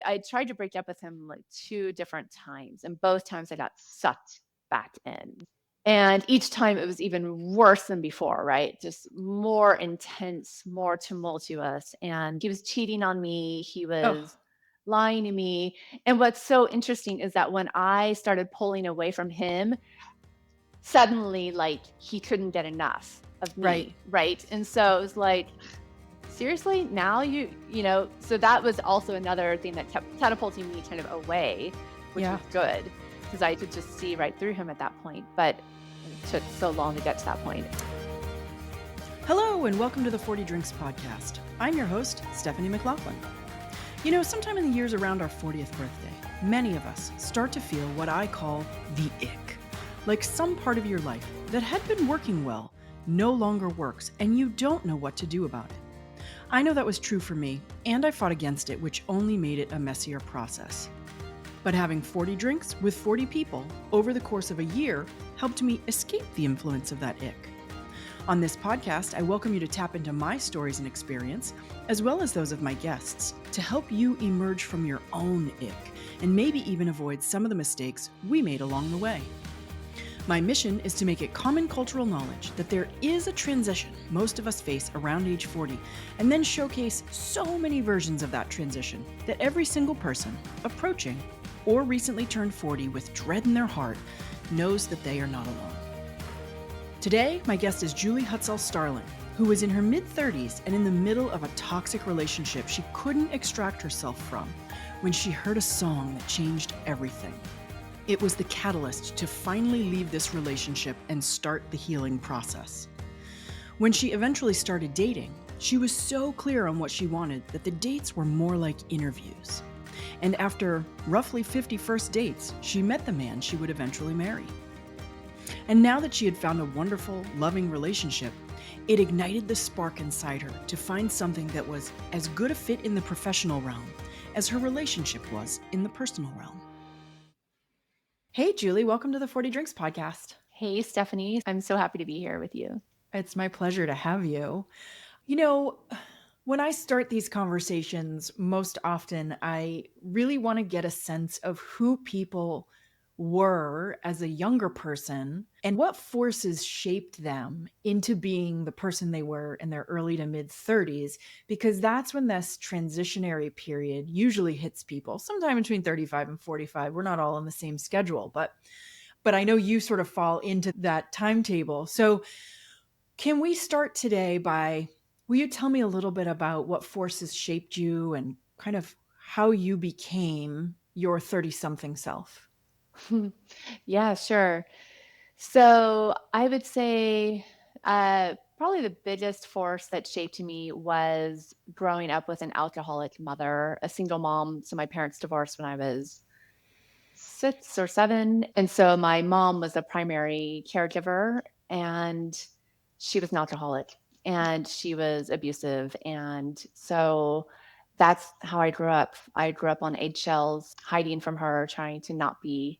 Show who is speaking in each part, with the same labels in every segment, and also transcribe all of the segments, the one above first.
Speaker 1: I tried to break up with him like 2 different times, and both times I got sucked back in. And each time it was even worse than before, right? Just more intense, more tumultuous. And he was cheating on me. He
Speaker 2: Oh,
Speaker 1: was lying to me. And what's so interesting is that when I started pulling away from him, suddenly, like, he couldn't get enough of
Speaker 2: right.
Speaker 1: me, right? And so it was like, seriously? Now so that was also another thing that kept catapulting me kind of away, which
Speaker 2: Yeah.
Speaker 1: was good because I could just see right through him at that point. But it took so long to get to that point.
Speaker 2: Hello, and welcome to the 40 Drinks podcast. I'm your host, Stephanie McLaughlin. You know, sometime in the years around our 40th birthday, many of us start to feel what I call the ick. Like some part of your life that had been working well no longer works, and you don't know what to do about it. I know that was true for me, and I fought against it, which only made it a messier process. But having 40 drinks with 40 people over the course of a year helped me escape the influence of that ick. On this podcast, I welcome you to tap into my stories and experience, as well as those of my guests, to help you emerge from your own ick and maybe even avoid some of the mistakes we made along the way. My mission is to make it common cultural knowledge that there is a transition most of us face around age 40, and then showcase so many versions of that transition that every single person approaching or recently turned 40 with dread in their heart knows that they are not alone. Today, my guest is Julie Hutsell-Starling, who is in her mid-30s and in the middle of a toxic relationship she couldn't extract herself from when she heard a song that changed everything. It was the catalyst to finally leave this relationship and start the healing process. When she eventually started dating, she was so clear on what she wanted that the dates were more like interviews. And after roughly 50 first dates, she met the man she would eventually marry. And now that she had found a wonderful, loving relationship, it ignited the spark inside her to find something that was as good a fit in the professional realm as her relationship was in the personal realm. Hey, Julie, welcome to the 40 Drinks podcast.
Speaker 1: Hey, Stephanie, I'm so happy to be here with you.
Speaker 2: It's my pleasure to have you. You know, when I start these conversations, most often I really want to get a sense of who people were as a younger person and what forces shaped them into being the person they were in their early to mid 30s, because that's when this transitionary period usually hits people, sometime between 35 and 45. We're not all on the same schedule, but I know you sort of fall into that timetable. So can we start today by, will you tell me a little bit about what forces shaped you and kind of how you became your 30-something self?
Speaker 1: Yeah, sure. So I would say probably the biggest force that shaped me was growing up with an alcoholic mother, a single mom. So my parents divorced when I was 6 or 7. And so my mom was a primary caregiver, and she was an alcoholic and she was abusive. And so that's how I grew up. I grew up on eggshells, hiding from her, trying to not be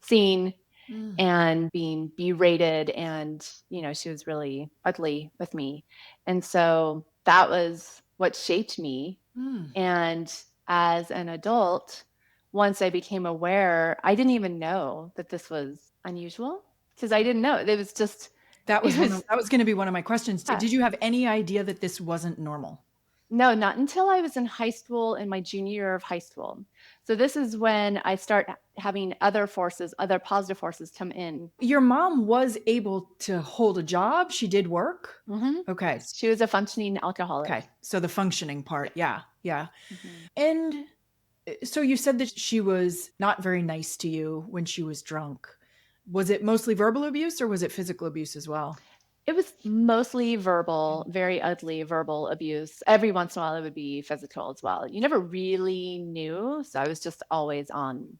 Speaker 1: seen
Speaker 2: Mm,
Speaker 1: and being berated. And, she was really ugly with me. And so that was what shaped me.
Speaker 2: mm.
Speaker 1: And as an adult, once I became aware, I didn't even know that this was unusual because I didn't know. It was just,
Speaker 2: That
Speaker 1: it
Speaker 2: was
Speaker 1: was,
Speaker 2: that was going to be one of my questions.
Speaker 1: yeah.
Speaker 2: Did you have any idea that this wasn't normal?
Speaker 1: No, not until I was in high school, in my junior year of high school. So this is when I start having other forces, other positive forces come in.
Speaker 2: Your mom was able to hold a job. She did work.
Speaker 1: Hmm.
Speaker 2: Okay.
Speaker 1: She was a functioning alcoholic.
Speaker 2: Okay. So the functioning part. Yeah. Yeah.
Speaker 1: Hmm.
Speaker 2: And so you said that she was not very nice to you when she was drunk. Was it mostly verbal abuse or was it physical abuse as well?
Speaker 1: It was mostly verbal, very ugly verbal abuse. Every once in a while, it would be physical as well. You never really knew. So I was just always on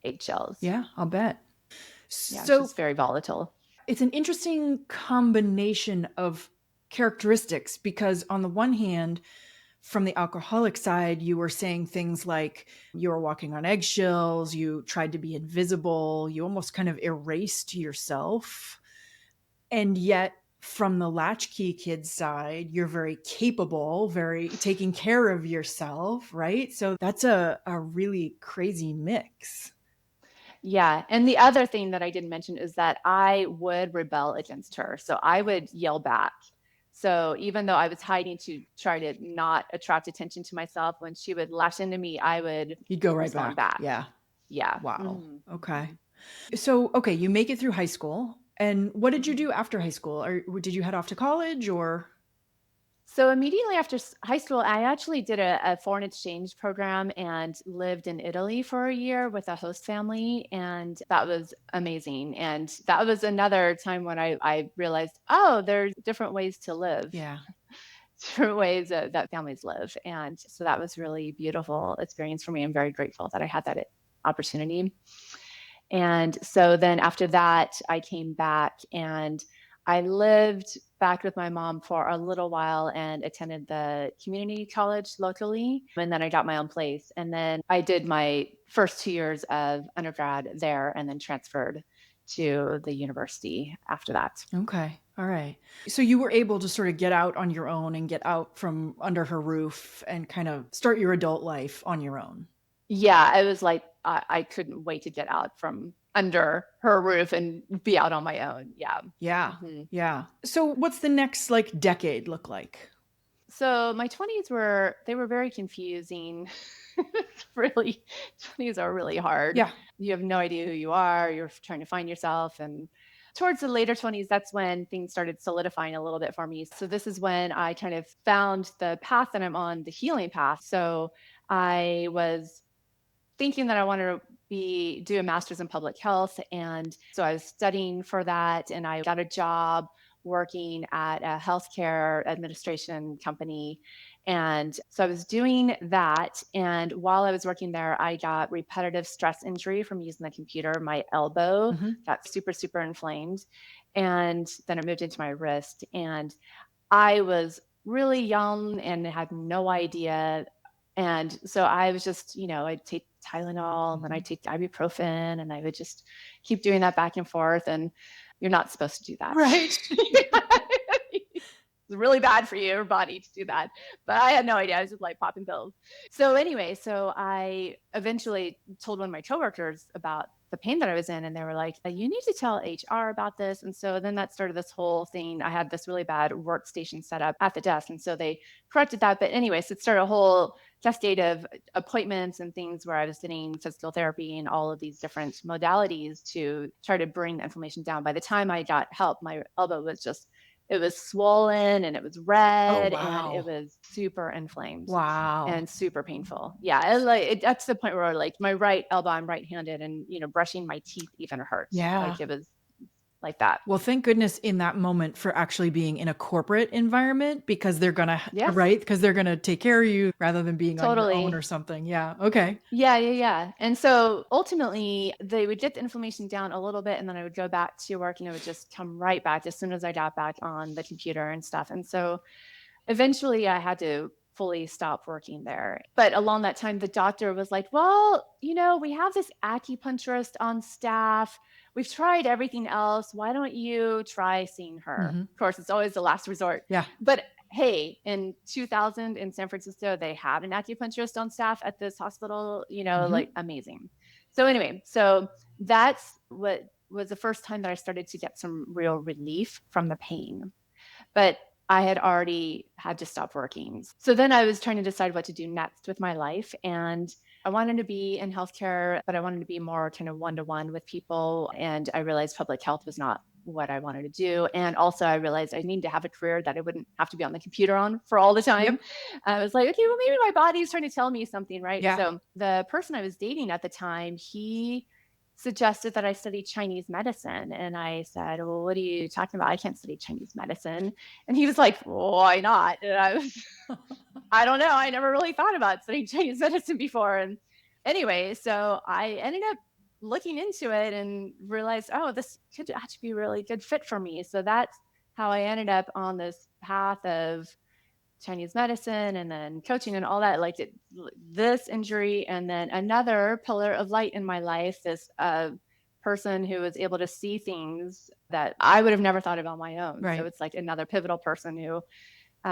Speaker 1: eggshells.
Speaker 2: Yeah, I'll bet.
Speaker 1: Yeah,
Speaker 2: So
Speaker 1: she's very volatile.
Speaker 2: it's an interesting combination of characteristics because on the one hand, from the alcoholic side, you were saying things like you were walking on eggshells, you tried to be invisible, you almost kind of erased yourself. And yet, from the latchkey kid side, you're very capable, very taking care of yourself, right? So that's a really crazy mix.
Speaker 1: Yeah. And the other thing that I didn't mention is that I would rebel against her. So I would yell back. So even though I was hiding to try to not attract attention to myself, when she would lash into me, I would
Speaker 2: You'd go right
Speaker 1: respond
Speaker 2: back.
Speaker 1: back.
Speaker 2: Yeah.
Speaker 1: Yeah.
Speaker 2: Wow.
Speaker 1: Hmm.
Speaker 2: Okay.
Speaker 1: Hmm.
Speaker 2: So, okay, you make it through high school. And what did you
Speaker 1: Hmm.
Speaker 2: do after high school? Or did you head off to college or?
Speaker 1: So immediately after high school, I actually did a foreign exchange program and lived in Italy for a year with a host family. And that was amazing. And that was another time when I realized, oh, there's different ways to live,
Speaker 2: Yeah.
Speaker 1: different ways that families live. And so that was really beautiful experience for me. I'm very grateful that I had that opportunity. And so then after that, I came back and I lived back with my mom for a little while and attended the community college locally. And then I got my own place. And then I did my first 2 years of undergrad there and then transferred to the university after that.
Speaker 2: Okay. All right. So you were able to sort of get out on your own and get out from under her roof and kind of start your adult life on your own.
Speaker 1: Yeah, it was like I couldn't wait to get out from under her roof and be out on my own. Yeah.
Speaker 2: Yeah.
Speaker 1: Hmm.
Speaker 2: Yeah. So what's the next like decade look like?
Speaker 1: So my 20s were very confusing. It's really 20s are really hard.
Speaker 2: Yeah.
Speaker 1: You have no idea who you are, you're trying to find yourself, and towards the later 20s that's when things started solidifying a little bit for me. So this is when I kind of found the path that I'm on, the healing path. So I was thinking that I wanted to do a master's in public health. And so I was studying for that and I got a job working at a healthcare administration company. And so I was doing that. And while I was working there, I got repetitive stress injury from using the computer. My elbow
Speaker 2: Hmm.
Speaker 1: got super, super inflamed. And then it moved into my wrist. And I was really young and had no idea. And so I was just, I'd take Tylenol and then I'd take ibuprofen and I would just keep doing that back and forth. And you're not supposed to do that.
Speaker 2: Right.
Speaker 1: It's really bad for your body to do that. But I had no idea. I was just like popping pills. So anyway, so I eventually told one of my coworkers about the pain that I was in, and they were like, "You need to tell HR about this." And so then that started this whole thing. I had this really bad workstation set up at the desk, and so they corrected that. But anyway, so it started a whole cascade of appointments and things where I was getting physical therapy and all of these different modalities to try to bring the inflammation down. By the time I got help, my elbow was just it was swollen and it was
Speaker 2: Oh,
Speaker 1: red and it
Speaker 2: wow.
Speaker 1: was super inflamed
Speaker 2: Wow.
Speaker 1: and super painful. Yeah, that's the point where like my right elbow, I'm right-handed, and brushing my teeth even hurts.
Speaker 2: Yeah.
Speaker 1: Like it was like that.
Speaker 2: Well, thank goodness in that moment for actually being in a corporate environment because they're going to,
Speaker 1: Yes,
Speaker 2: right? Because they're going to take care of you rather than being on your own or
Speaker 1: totally.
Speaker 2: something. Yeah. Okay.
Speaker 1: Yeah, yeah, yeah. And so ultimately, they would get the inflammation down a little bit, and then I would go back to work, and it would just come right back as soon as I got back on the computer and stuff. And so eventually, I had to fully stop working there. But along that time, the doctor was like, "Well, we have this acupuncturist on staff. We've tried everything else. Why don't you try seeing her?"
Speaker 2: Hmm.
Speaker 1: Of course, it's always the last resort.
Speaker 2: Yeah.
Speaker 1: But hey, in 2000 in San Francisco, they had an acupuncturist on staff at this hospital, like
Speaker 2: Hmm.
Speaker 1: amazing. So anyway, so that's what was the first time that I started to get some real relief from the pain. But I had already had to stop working. So then I was trying to decide what to do next with my life. And I wanted to be in healthcare, but I wanted to be more kind of one to one with people. And I realized public health was not what I wanted to do. And also, I realized I needed to have a career that I wouldn't have to be on the computer on for all the time.
Speaker 2: Yep.
Speaker 1: I was like, okay, well, maybe my body's trying to tell me something, right?
Speaker 2: Yeah.
Speaker 1: So the person I was dating at the time, he suggested that I study Chinese medicine. And I said, well, what are you talking about? I can't study Chinese medicine. And he was like, why not? And I don't know. I never really thought about studying Chinese medicine before. And anyway, so I ended up looking into it and realized, oh, this could actually be a really good fit for me. So that's how I ended up on this path of Chinese medicine and then coaching and all that. Like this injury, and then another pillar of light in my life, this person who was able to see things that I would have never thought about my own.
Speaker 2: Right.
Speaker 1: So it's like another pivotal person who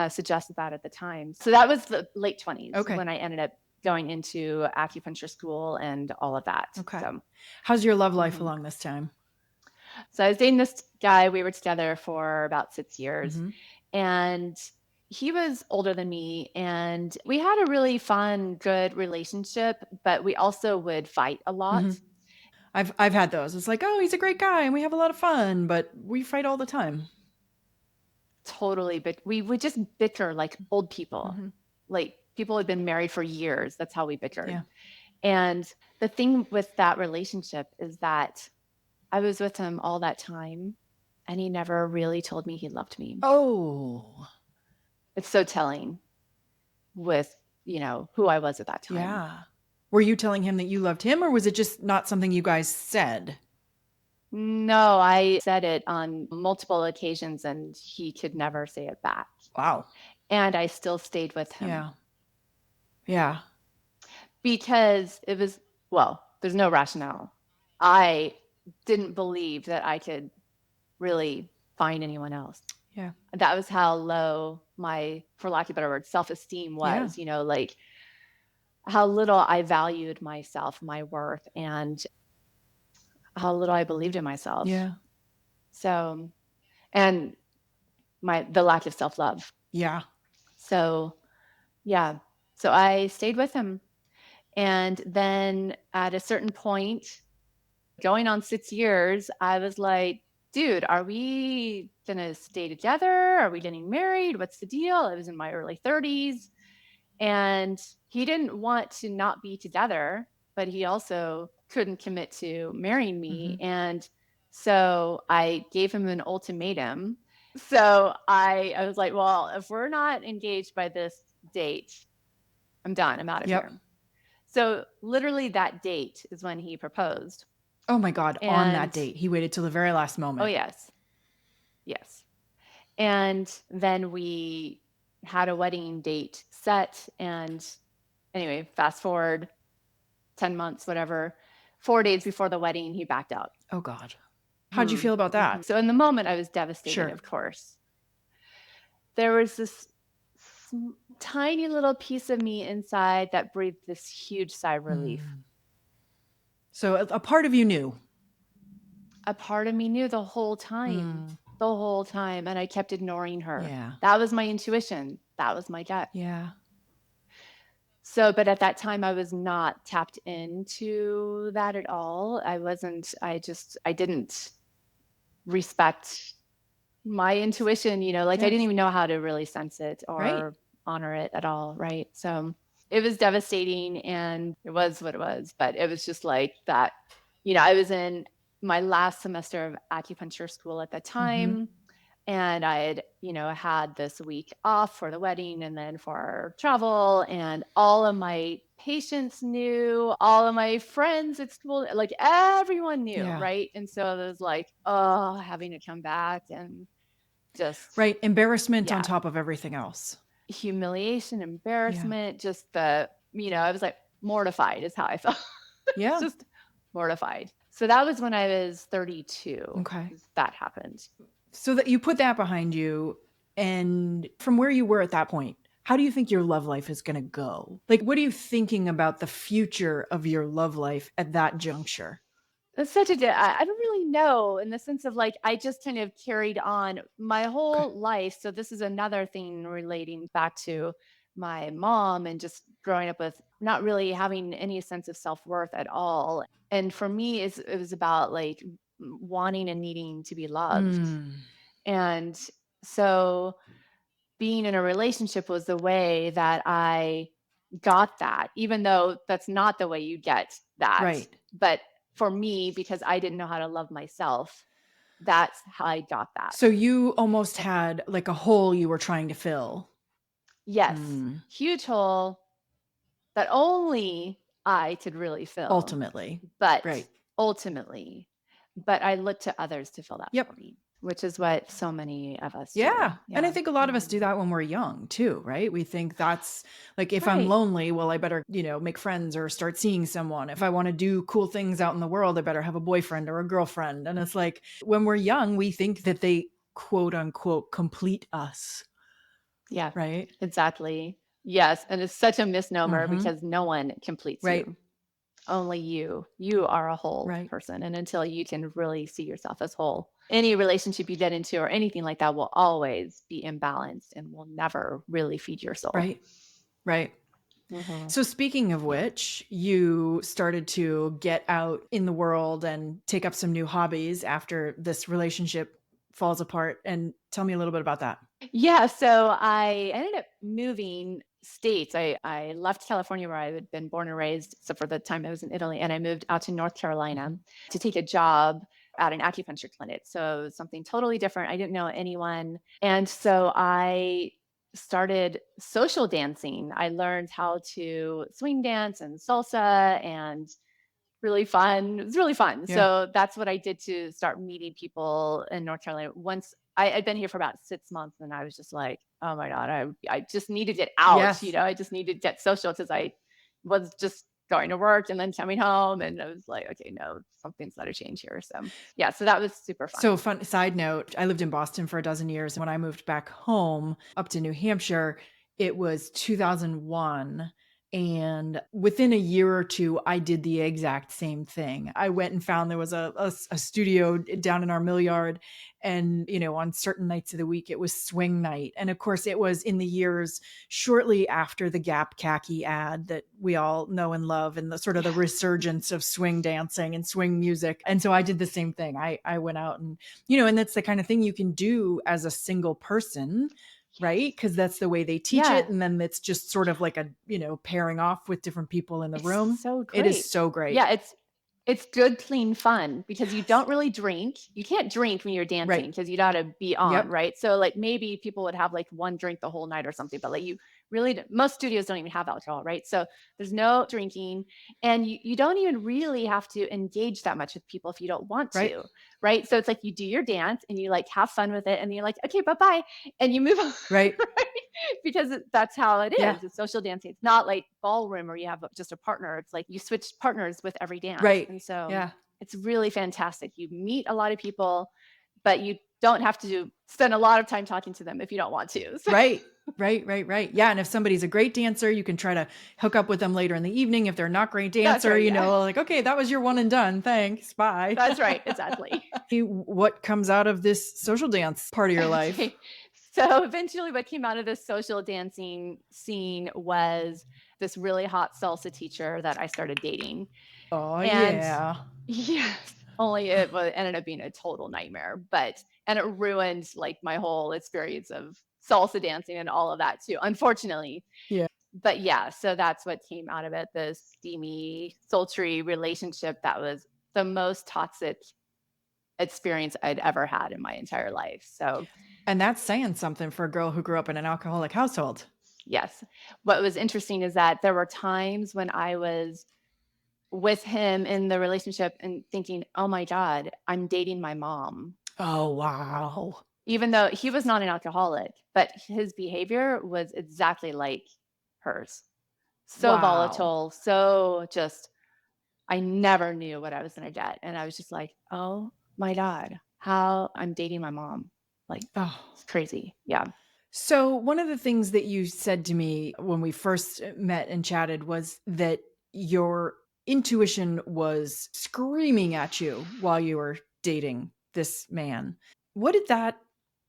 Speaker 1: suggested that at the time. So that was the late 20s
Speaker 2: Okay.
Speaker 1: when I ended up going into acupuncture school and all of that.
Speaker 2: Okay.
Speaker 1: So,
Speaker 2: how's your love life along this time?
Speaker 1: so I was dating this guy. We were together for about 6 years.
Speaker 2: Mm-hmm.
Speaker 1: And he was older than me, and we had a really fun, good relationship, but we also would fight a lot.
Speaker 2: Mm-hmm. I've had those. It's like, oh, he's a great guy and we have a lot of fun, but we fight all the time.
Speaker 1: Totally, but we would just bicker like old people.
Speaker 2: Mm-hmm.
Speaker 1: Like people had been married for years. That's how we bickered.
Speaker 2: Yeah.
Speaker 1: And the thing with that relationship is that I was with him all that time, and he never really told me he loved me.
Speaker 2: Oh.
Speaker 1: It's so telling with, who I was at that time.
Speaker 2: Yeah. Were you telling him that you loved him, or was it just not something you guys said?
Speaker 1: No, I said it on multiple occasions, and he could never say it back.
Speaker 2: Wow.
Speaker 1: And I still stayed with him.
Speaker 2: Yeah. Yeah.
Speaker 1: Because it was, there's no rationale. I didn't believe that I could really find anyone else.
Speaker 2: Yeah.
Speaker 1: That was how low my, for lack of a better word, self-esteem was, like how little I valued myself, my worth, and how little I believed in myself.
Speaker 2: Yeah.
Speaker 1: So, and the lack of self-love.
Speaker 2: Yeah.
Speaker 1: So, yeah. So I stayed with him. And then at a certain point, going on 6 years, I was like, dude, are we going to stay together? Are we getting married? What's the deal? I was in my early 30s. And he didn't want to not be together, but he also couldn't commit to marrying me.
Speaker 2: Mm-hmm.
Speaker 1: And so I gave him an ultimatum. So I was like, well, if we're not engaged by this date, I'm done. I'm out of here. So literally that date is when he proposed.
Speaker 2: Oh my God, on that date. He waited till the very last moment.
Speaker 1: Oh, yes. Yes. And then we had a wedding date set. And anyway, fast forward 10 months, whatever, 4 days before the wedding, he backed out.
Speaker 2: Oh God. How'd you feel about that?
Speaker 1: So in the moment, I was devastated,
Speaker 2: Sure.
Speaker 1: of course. There was this tiny little piece of me inside that breathed this huge sigh of relief.
Speaker 2: So a part of you knew.
Speaker 1: A part of me knew the whole time. The whole time. And I kept ignoring her.
Speaker 2: Yeah.
Speaker 1: That was my intuition. That was my gut.
Speaker 2: Yeah.
Speaker 1: So, but at that time, I was not tapped into that at all. I didn't respect my intuition, I didn't even know how to really sense it or honor it at all. Right. So it was devastating, and it was what it was, but it was just like that, I was in my last semester of acupuncture school at the time. And I had, had this week off for the wedding and then for travel, and all of my patients knew, all of my friends at school, like everyone knew.
Speaker 2: Yeah.
Speaker 1: Right. And so it was like, having to come back and just.
Speaker 2: Right. Embarrassment on top of everything else.
Speaker 1: Humiliation, embarrassment, just I was like mortified is how I felt.
Speaker 2: Yeah.
Speaker 1: Just mortified. So that was when I was 32.
Speaker 2: Okay.
Speaker 1: That happened.
Speaker 2: So that you put that behind you, and from where you were at that point, how do you think your love life is going to go? Like, what are you thinking about the future of your love life at that juncture?
Speaker 1: That's I don't really know, in the sense of like, I just kind of carried on my whole life. So this is another thing relating back to my mom and just growing up with not really having any sense of self-worth at all. And for me, it was about like wanting and needing to be loved. And so being in a relationship was the way that I got that, even though that's not the way you get that.
Speaker 2: Right.
Speaker 1: But for me, because I didn't know how to love myself, that's how I got that.
Speaker 2: So you almost had like a hole you were trying to fill.
Speaker 1: Yes. Huge hole that only I could really fill.
Speaker 2: Ultimately.
Speaker 1: But ultimately. But I looked to others to fill that for me. which is what so many of us
Speaker 2: Yeah.
Speaker 1: do.
Speaker 2: And I
Speaker 1: Yeah.
Speaker 2: think a lot of us
Speaker 1: Mhm.
Speaker 2: do that when we're young too, right? We think that's like, if I'm
Speaker 1: Right.
Speaker 2: lonely, well, I better, make friends or start seeing someone. If I want to do cool things out in the world, I better have a boyfriend or a girlfriend. And it's like, when we're young, we think that they quote unquote complete us,
Speaker 1: Yeah,
Speaker 2: right?
Speaker 1: exactly. Yes, and it's such a misnomer
Speaker 2: Mm-hmm.
Speaker 1: because no one completes
Speaker 2: Right.
Speaker 1: you. Only you. You are a whole
Speaker 2: Right.
Speaker 1: person. And until you can really see yourself as whole, any relationship you get into or anything like that will always be imbalanced and will never really feed your soul.
Speaker 2: Right. Right.
Speaker 1: Mhm.
Speaker 2: So, speaking of which, you started to get out in the world and take up some new hobbies after this relationship falls apart. And tell me a little bit about that.
Speaker 1: Yeah, so I ended up moving states. I left California where I had been born and raised, except for the time I was in Italy, and I moved out to North Carolina
Speaker 2: Mhm.
Speaker 1: to take a job at an acupuncture clinic. So it was something totally different. I didn't know anyone. And so I started social dancing. I learned how to swing dance and salsa and really fun. It was really fun.
Speaker 2: Yeah.
Speaker 1: So that's what I did to start meeting people in North Carolina. Once I'd been here for about 6 months, and I was just like, oh my God, I just needed it out.
Speaker 2: Yes.
Speaker 1: I just needed to get social because I was just going to work and then coming home. And I was like, okay, no, something's got to change here. So yeah, so that was super
Speaker 2: So,
Speaker 1: fun.
Speaker 2: fun side note, I lived in Boston for a dozen years. When I moved back home up to New Hampshire, it was 2001. And within a year or two, I did the exact same thing. I went and found there was a studio down in our mill yard. And, on certain nights of the week, it was swing night. And of course, it was in the years shortly after the Gap khaki ad that we all know and love, and the sort of the
Speaker 1: Yes.
Speaker 2: resurgence of swing dancing and swing music. And so I did the same thing. I went out and that's the kind of thing you can do as a single person, right?
Speaker 1: Yes.
Speaker 2: Because that's the way they teach it.
Speaker 1: Yeah.
Speaker 2: And then it's just sort of like pairing off with different people in the
Speaker 1: It's
Speaker 2: room.
Speaker 1: so
Speaker 2: It is
Speaker 1: great.
Speaker 2: so great.
Speaker 1: Yeah, it's good, clean fun because you
Speaker 2: Yes.
Speaker 1: don't really drink. You can't drink when you're dancing
Speaker 2: Right.
Speaker 1: because you gotta be on,
Speaker 2: Yep.
Speaker 1: right? So, like, maybe people would have, like, 1 drink the whole night or something, but, like, you really d most studios don't even have alcohol, right? So, there's no drinking, and you don't even really have to engage that much with people if you don't want
Speaker 2: Right.
Speaker 1: to, right? So, it's like you do your dance and you, like, have fun with it, and you're like, "Okay, bye-bye," and you move on,
Speaker 2: Right.
Speaker 1: right? Because that's how it
Speaker 2: Yeah.
Speaker 1: is. It's social dancing. It's not like ballroom where you have just a partner. It's like you switch partners with every dance.
Speaker 2: Right.
Speaker 1: And so
Speaker 2: Yeah.
Speaker 1: it's really fantastic. You meet a lot of people, but you don't have to spend a lot of time talking to them if you don't want to. So
Speaker 2: Right. Right. Right. Right. Yeah. And if somebody's a great dancer, you can try to hook up with them later in the evening. If they're not great
Speaker 1: that's
Speaker 2: dancer,
Speaker 1: right. Yeah.
Speaker 2: like, okay, that was your one and done. Thanks. Bye.
Speaker 1: That's right. Exactly.
Speaker 2: What comes out of this social dance part of your life?
Speaker 1: Okay. So eventually, what came out of this social dancing scene was this really hot salsa teacher that I started dating.
Speaker 2: Oh,
Speaker 1: And
Speaker 2: yeah.
Speaker 1: yes, only it ended up being a total nightmare, and it ruined, like, my whole experience of salsa dancing and all of that too, unfortunately.
Speaker 2: Yeah.
Speaker 1: But yeah, so that's what came out of it, this steamy, sultry relationship that was the most toxic experience I'd ever had in my entire life. So,
Speaker 2: And that's saying something for a girl who grew up in an alcoholic household.
Speaker 1: yes. What was interesting is that there were times when I was with him in the relationship and thinking, "Oh my god, I'm dating my mom."
Speaker 2: Oh, wow.
Speaker 1: Even though he was not an alcoholic, but his behavior was exactly like hers. So
Speaker 2: Wow.
Speaker 1: volatile, so just I never knew what I was gonna get, and I was just like, "Oh my god, how I'm dating my mom." Like,
Speaker 2: Oh.
Speaker 1: it's crazy. Yeah.
Speaker 2: So, one of the things that you said to me when we first met and chatted was that your intuition was screaming at you while you were dating this man. What did that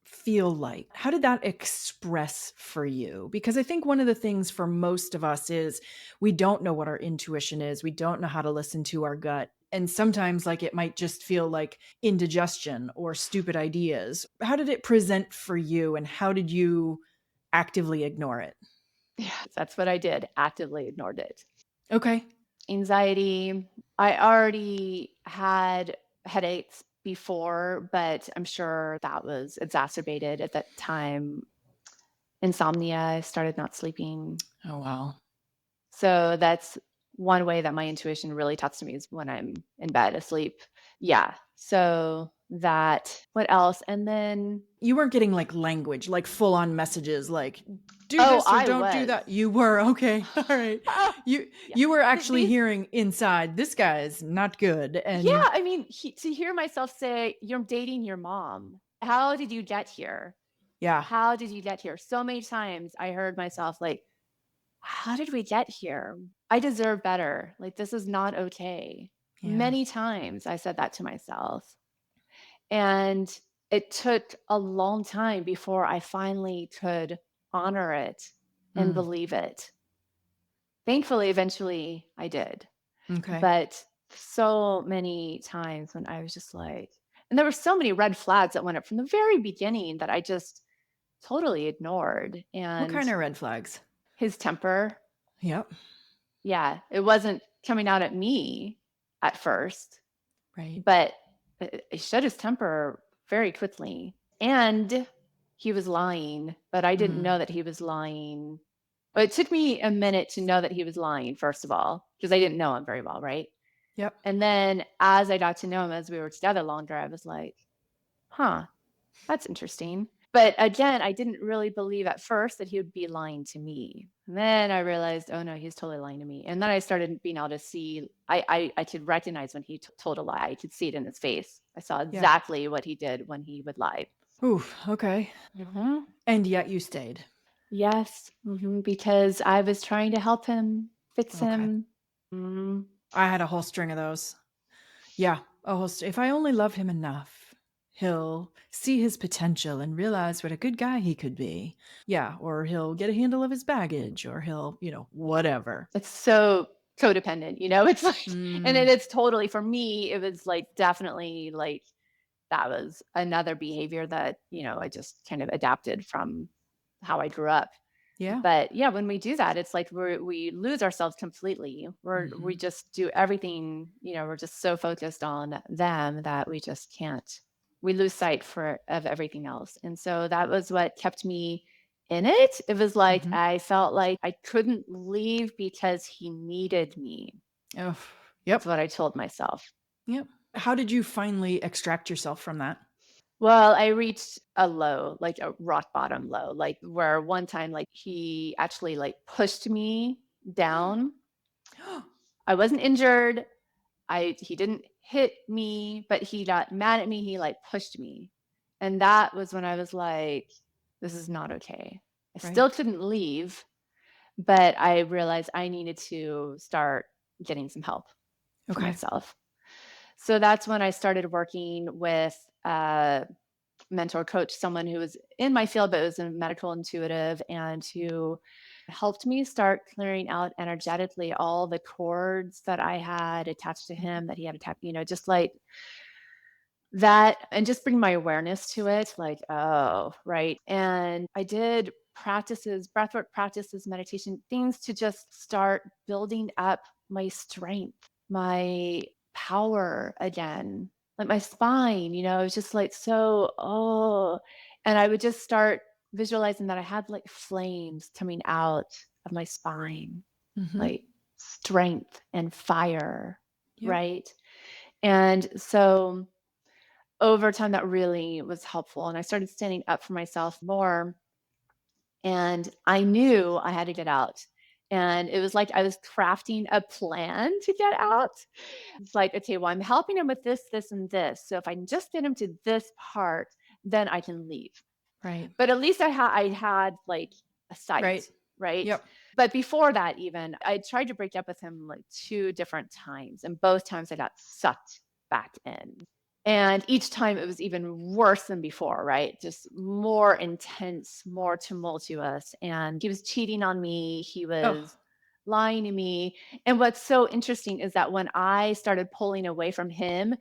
Speaker 2: feel like? How did that express for you? Because I think one of the things for most of us is we don't know what our intuition is. We don't know how to listen to our gut. And sometimes, like, it might just feel like indigestion or stupid ideas. How did it present for you, and how did you actively ignore it?
Speaker 1: Yes, that's what I did, actively ignored it.
Speaker 2: Okay.
Speaker 1: Anxiety, I already had headaches before, but I'm sure that was exacerbated at that time. Insomnia, I started not sleeping.
Speaker 2: Oh, wow.
Speaker 1: So that's one way that my intuition really talks to me is when I'm in bed asleep. Yeah. So that. What else? And then,
Speaker 2: You weren't getting like language, like full on messages, like do
Speaker 1: oh,
Speaker 2: this or
Speaker 1: I
Speaker 2: don't do
Speaker 1: was.
Speaker 2: that. You were okay. All right.
Speaker 1: Oh,
Speaker 2: You
Speaker 1: yeah.
Speaker 2: you were actually
Speaker 1: These,
Speaker 2: hearing inside, this guy is not good.
Speaker 1: yeah,
Speaker 2: And
Speaker 1: I mean, to hear myself say, "You're dating your mom. How did you get here?
Speaker 2: yeah.
Speaker 1: How did you get here?" So many times I heard myself like, "How did we get here? I deserve better. Like, this is not okay."
Speaker 2: Yeah.
Speaker 1: Many times I said that to myself. And it took a long time before I finally could honor it and
Speaker 2: Mm,
Speaker 1: believe it. Thankfully, eventually I did.
Speaker 2: okay.
Speaker 1: But so many times when I was just like, and there were so many red flags that went up from the very beginning that I just totally ignored.
Speaker 2: What
Speaker 1: And
Speaker 2: kind of red flags?
Speaker 1: his temper,
Speaker 2: Yep.
Speaker 1: yeah, it wasn't coming out at me at first,
Speaker 2: Right.
Speaker 1: but it showed his temper very quickly. And he was lying, but I didn't
Speaker 2: Mm,
Speaker 1: know that he was lying. Well, it took me a minute to know that he was lying, first of all, because I didn't know him very well, right?
Speaker 2: yep.
Speaker 1: And then as I got to know him, as we were together longer, I was like, huh, that's interesting. But again, I didn't really believe at first that he would be lying to me. And then I realized, oh no, he's totally lying to me. And then I started being able to see, I could recognize when he told a lie. I could see it in his face. I saw
Speaker 2: Yeah.
Speaker 1: exactly what he did when he would lie.
Speaker 2: Ooh, okay.
Speaker 1: Hmm.
Speaker 2: And yet you stayed.
Speaker 1: Yes, because I was trying to help him, fix
Speaker 2: Okay.
Speaker 1: him. Mhm.
Speaker 2: I had a whole string of those. Yeah, if I only love him enough, he'll see his potential and realize what a good guy he could be. Yeah, or he'll get a handle of his baggage, or he'll, whatever.
Speaker 1: It's so codependent, it's like, and then
Speaker 2: Mm,
Speaker 1: it's totally, for me, it was like definitely like that was another behavior that, I just kind of adapted from how I grew up.
Speaker 2: yeah.
Speaker 1: But yeah, when we do that, it's like we lose ourselves completely. We
Speaker 2: Hmm.
Speaker 1: just do everything, we're just so focused on them that we just can't. We lose sight of everything else. And so that was what kept me in it. It was like
Speaker 2: Hmm.
Speaker 1: I felt like I couldn't leave because he needed me.
Speaker 2: Oh,
Speaker 1: That's
Speaker 2: yep.
Speaker 1: what I told myself.
Speaker 2: Yep. How did you finally extract yourself from that?
Speaker 1: Well, I reached a low, like a rock bottom low, like where one time, like he actually like pushed me down. I wasn't injured. He didn't hit me, but he got mad at me. He like pushed me. And that was when I was like, this is not okay. I
Speaker 2: Right.
Speaker 1: still couldn't leave, but I realized I needed to start getting some help for
Speaker 2: Okay.
Speaker 1: myself. So that's when I started working with a mentor coach, someone who was in my field, but was a medical intuitive, and who helped me start clearing out energetically all the cords that I had attached to him, that he had attached, just like that, and just bring my awareness to it, like, oh, right. And I did practices, breathwork practices, meditation, things to just start building up my strength, my power again, like my spine, it was just like so, oh. And I would just start visualizing that I had like flames coming out of my spine,
Speaker 2: Hmm.
Speaker 1: like strength and fire,
Speaker 2: Yep.
Speaker 1: right? And so over time, that really was helpful, and I started standing up for myself more, and I knew I had to get out, and it was like I was crafting a plan to get out. It's like, "Okay, well, I'm helping him with this, this, and this, so if I can just get him to this part, then I can leave."
Speaker 2: Right.
Speaker 1: But at least I had, like, a
Speaker 2: Right.
Speaker 1: sight, right?
Speaker 2: Yep.
Speaker 1: But before that even, I tried to break up with him, like, 2 different times, and both times I got sucked back in. And each time it was even worse than before, right? Just more intense, more tumultuous, and he was cheating on me, he
Speaker 2: Oh,
Speaker 1: was lying to me, and what's so interesting is that when I started pulling away from him,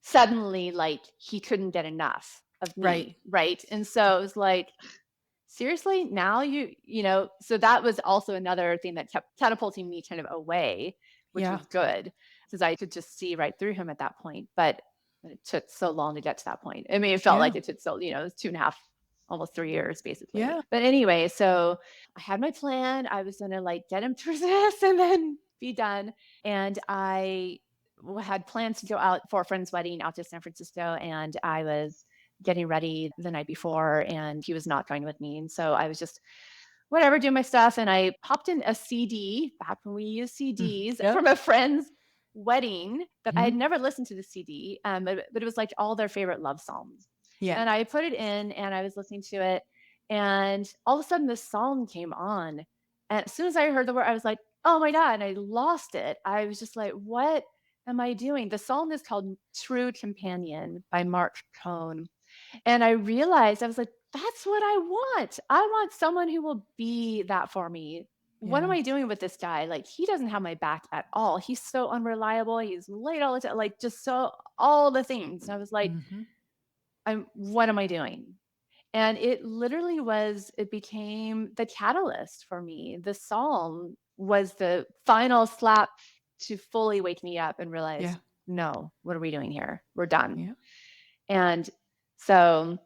Speaker 1: suddenly, like, he couldn't get enough of
Speaker 2: right.
Speaker 1: me, right? And so it was like, seriously? Now so that was also another thing that kept catapulting me kind of away, which
Speaker 2: Yeah.
Speaker 1: was good because I could just see right through him at that point. But it took so long to get to that point. I mean, it felt
Speaker 2: Yeah.
Speaker 1: like it took so, it was 2.5, almost 3 years basically.
Speaker 2: Yeah.
Speaker 1: But anyway, so I had my plan. I was gonna like get him through this and then be done. And I had plans to go out for a friend's wedding out to San Francisco, and I was getting ready the night before, and he was not going with me. And so I was just whatever, doing my stuff. And I popped in a CD back when we used CDs
Speaker 2: Yep.
Speaker 1: from a friend's wedding that I had
Speaker 2: Mhm.
Speaker 1: never listened to the CD, but it was like all their favorite love songs.
Speaker 2: Yeah.
Speaker 1: And I put it in and I was listening to it. And all of a sudden, this song came on. And as soon as I heard the word, I was like, oh my God. And I lost it. I was just like, what am I doing? The song is called True Companion by Mark Cohn. And I realized, I was like, that's what I want. I want someone who will be that for me. What am
Speaker 2: Yeah.
Speaker 1: I doing with this guy? Like, he doesn't have my back at all. He's so unreliable. He's late all the time, like, just so all the things. And I was like,
Speaker 2: Mhm.
Speaker 1: what am I doing? And it became the catalyst for me. The psalm was the final slap to fully wake me up and realize,
Speaker 2: Yeah.
Speaker 1: no, what are we doing here? We're done.
Speaker 2: Yeah.
Speaker 1: And so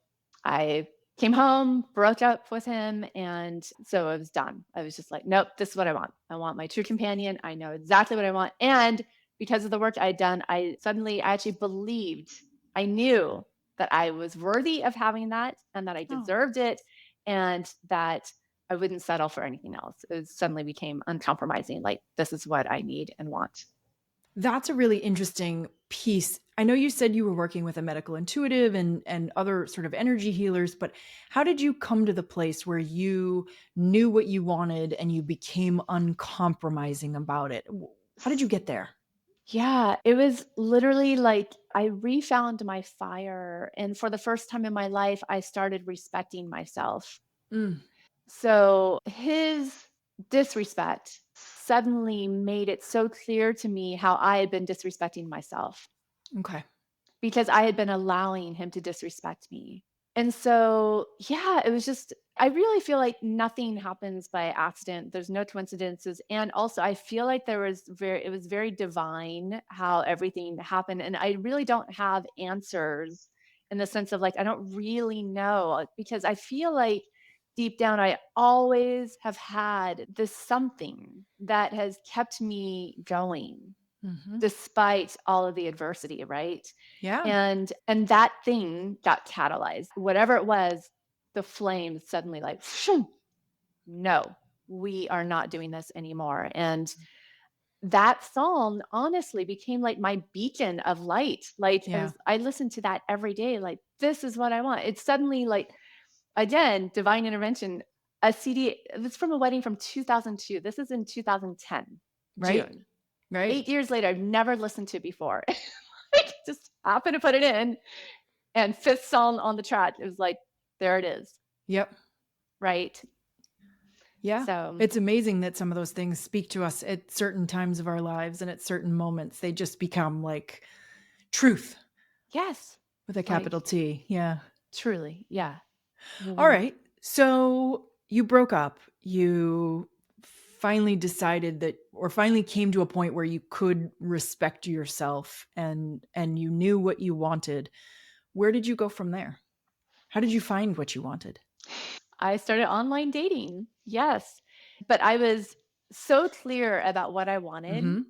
Speaker 1: I came home, broke up with him, and so it was done. I was just like, nope, this is what I want. I want my true companion. I know exactly what I want. And because of the work I had done, I actually believed, I knew that I was worthy of having that and that I
Speaker 2: Oh.
Speaker 1: deserved it and that I wouldn't settle for anything else. It suddenly became uncompromising. Like, this is what I need and want.
Speaker 2: That's a really interesting piece. I know you said you were working with a medical intuitive and other sort of energy healers, but how did you come to the place where you knew what you wanted and you became uncompromising about it? How did you get there?
Speaker 1: Yeah, it was literally like I refound my fire. And for the first time in my life, I started respecting myself.
Speaker 2: Mm,
Speaker 1: So his disrespect suddenly made it so clear to me how I had been disrespecting myself
Speaker 2: okay.
Speaker 1: because I had been allowing him to disrespect me. And so, yeah, it was just, I really feel like nothing happens by accident. There's no coincidences. And also, I feel like it was very divine how everything happened. And I really don't have answers in the sense of like, I don't really know because I feel like deep down, I always have had this something that has kept me going
Speaker 2: Hmm.
Speaker 1: despite all of the adversity, right?
Speaker 2: Yeah.
Speaker 1: And that thing got catalyzed. Whatever it was, the flame suddenly like, "Phew, no, we are not doing this anymore." And that song honestly became like my beacon of light. Like
Speaker 2: Yeah.
Speaker 1: I listened to that every day, like, this is what I want. It's suddenly like, again, divine intervention. A CD, it's from a wedding from 2002. This is in 2010,
Speaker 2: Right.
Speaker 1: June.
Speaker 2: Right.
Speaker 1: 8 years later, I've never listened to it before. Like, just happened to put it in, and fifth song on the track, it was like, there it is,
Speaker 2: Yep.
Speaker 1: right?
Speaker 2: Yeah.
Speaker 1: So,
Speaker 2: It's amazing that some of those things speak to us at certain times of our lives and at certain moments. They just become like truth
Speaker 1: yes,
Speaker 2: with a
Speaker 1: like,
Speaker 2: capital T. Yeah.
Speaker 1: truly, yeah.
Speaker 2: All
Speaker 1: Mhm.
Speaker 2: right. So you broke up. You finally decided that or finally came to a point where you could respect yourself and you knew what you wanted. Where did you go from there? How did you find what you wanted?
Speaker 1: I started online dating, yes, but I was so clear about what I wanted.
Speaker 2: Mhm.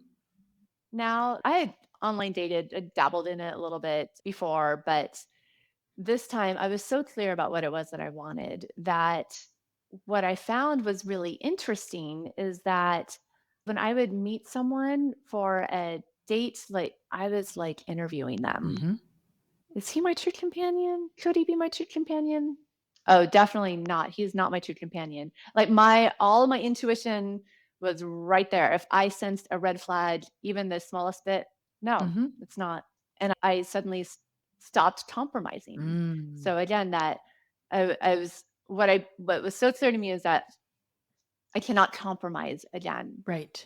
Speaker 1: Now, I had online dated, dabbled in it a little bit before, but this time I was so clear about what it was that I wanted that what I found was really interesting is that when I would meet someone for a date, like I was like interviewing them.
Speaker 2: Mhm.
Speaker 1: Is he my true companion? Could he be my true companion? Oh, definitely not. He's not my true companion. Like all of my intuition was right there. If I sensed a red flag, even the smallest bit, no,
Speaker 2: Mhm.
Speaker 1: it's not. And I suddenly stopped compromising.
Speaker 2: Mm.
Speaker 1: So again, that I was what was so clear to me is that I cannot compromise again.
Speaker 2: Right.